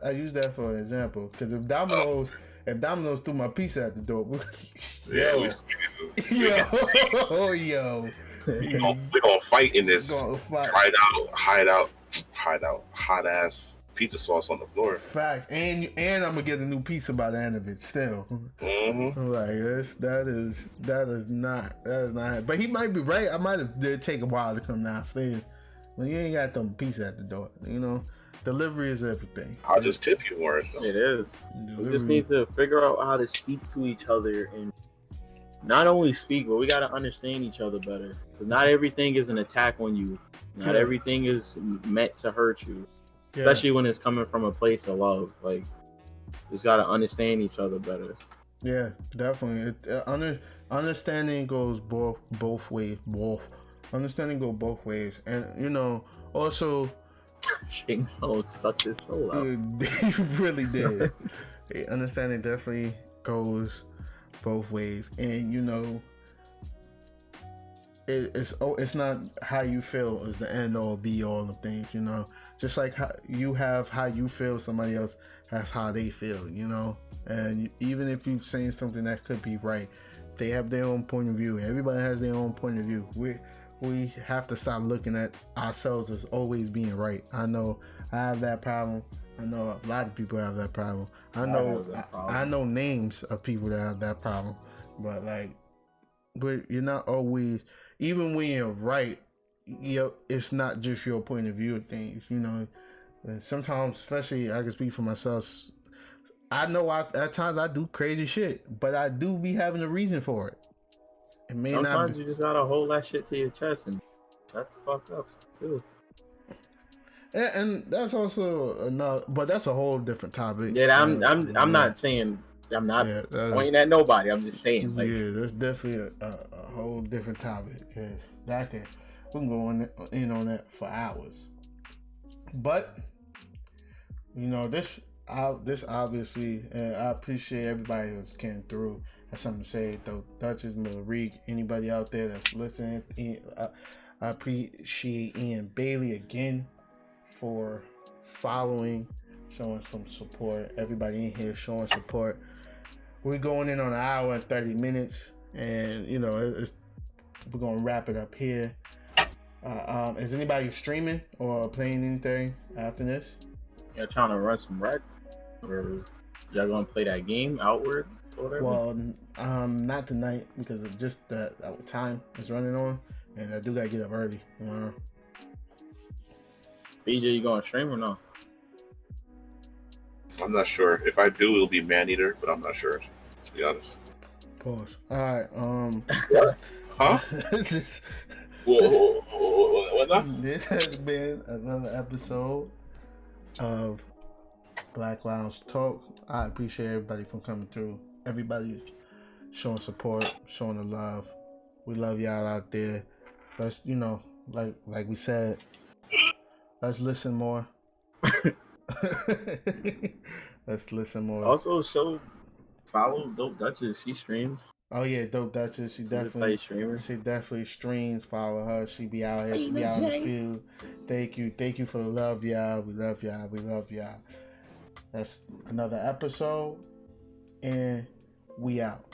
I use that for an example, because if Domino's threw my pizza at the door, yo, we gonna fight in this hide out hot ass pizza sauce on the floor. Fact, and I'm gonna get a new pizza by the end of it. Still, like that is not. But he might be right. I might have did take a while to come downstairs. Well, you ain't got them pizza at the door. Delivery is everything. I'll just tip you more. So. It is. We just need to figure out how to speak to each other, and not only speak, but we got to understand each other better. Because not everything is an attack on you. Not everything is meant to hurt you. Yeah. Especially when it's coming from a place of love. Like, just got to understand each other better. Yeah, definitely. understanding goes both ways. Understanding go both ways, and you know, also, Shing Tsung sucked his soul out. he really did. Understanding definitely goes both ways, and you know, it's not how you feel is the end all be all of things. You know, just like how you have how you feel, somebody else has how they feel. You know, and even if you're saying something that could be right, they have their own point of view. Everybody has their own point of view. We have to stop looking at ourselves as always being right. I know I have that problem. I know a lot of people have that problem. I know names of people that have that problem. But you're not always, even when you're right, it's not just your point of view of things, you know. And sometimes, especially I can speak for myself, I know at times I do crazy shit, but I do be having a reason for it. Sometimes you just gotta hold that shit to your chest and shut the fuck up too. And that's also another, but that's a whole different topic. Yeah, I'm not saying I'm not pointing at nobody. I'm just saying, like, yeah, that's definitely a whole different topic because we can go in on that for hours. But you know, this obviously, I appreciate everybody who's came through. Has something to say. Though Duchess, Marie, anybody out there that's listening, I appreciate Ian Bailey again for following, showing some support. Everybody in here showing support. We're going in on an hour and 30 minutes, and you know we're gonna wrap it up here. Is anybody streaming or playing anything after this? Y'all trying to run some rec, or y'all gonna play that game Outward or whatever? Well, not tonight because of just that time is running on, and I do gotta get up early tomorrow. BJ, you gonna stream or no? I'm not sure. If I do, it'll be Maneater, but I'm not sure, to be honest. Pause. All right. What? Huh? this has been another episode of Black Lounge Talk. I appreciate everybody for coming through. Everybody showing support, showing the love. We love y'all out there. Let's, you know, like we said, let's listen more. Let's listen more. Also, follow Dope Duchess. She streams. Oh yeah, Dope Duchess. She definitely streams. Follow her. She be out here. She be out in the field. Thank you for the love, y'all. We love y'all. That's another episode, and we out.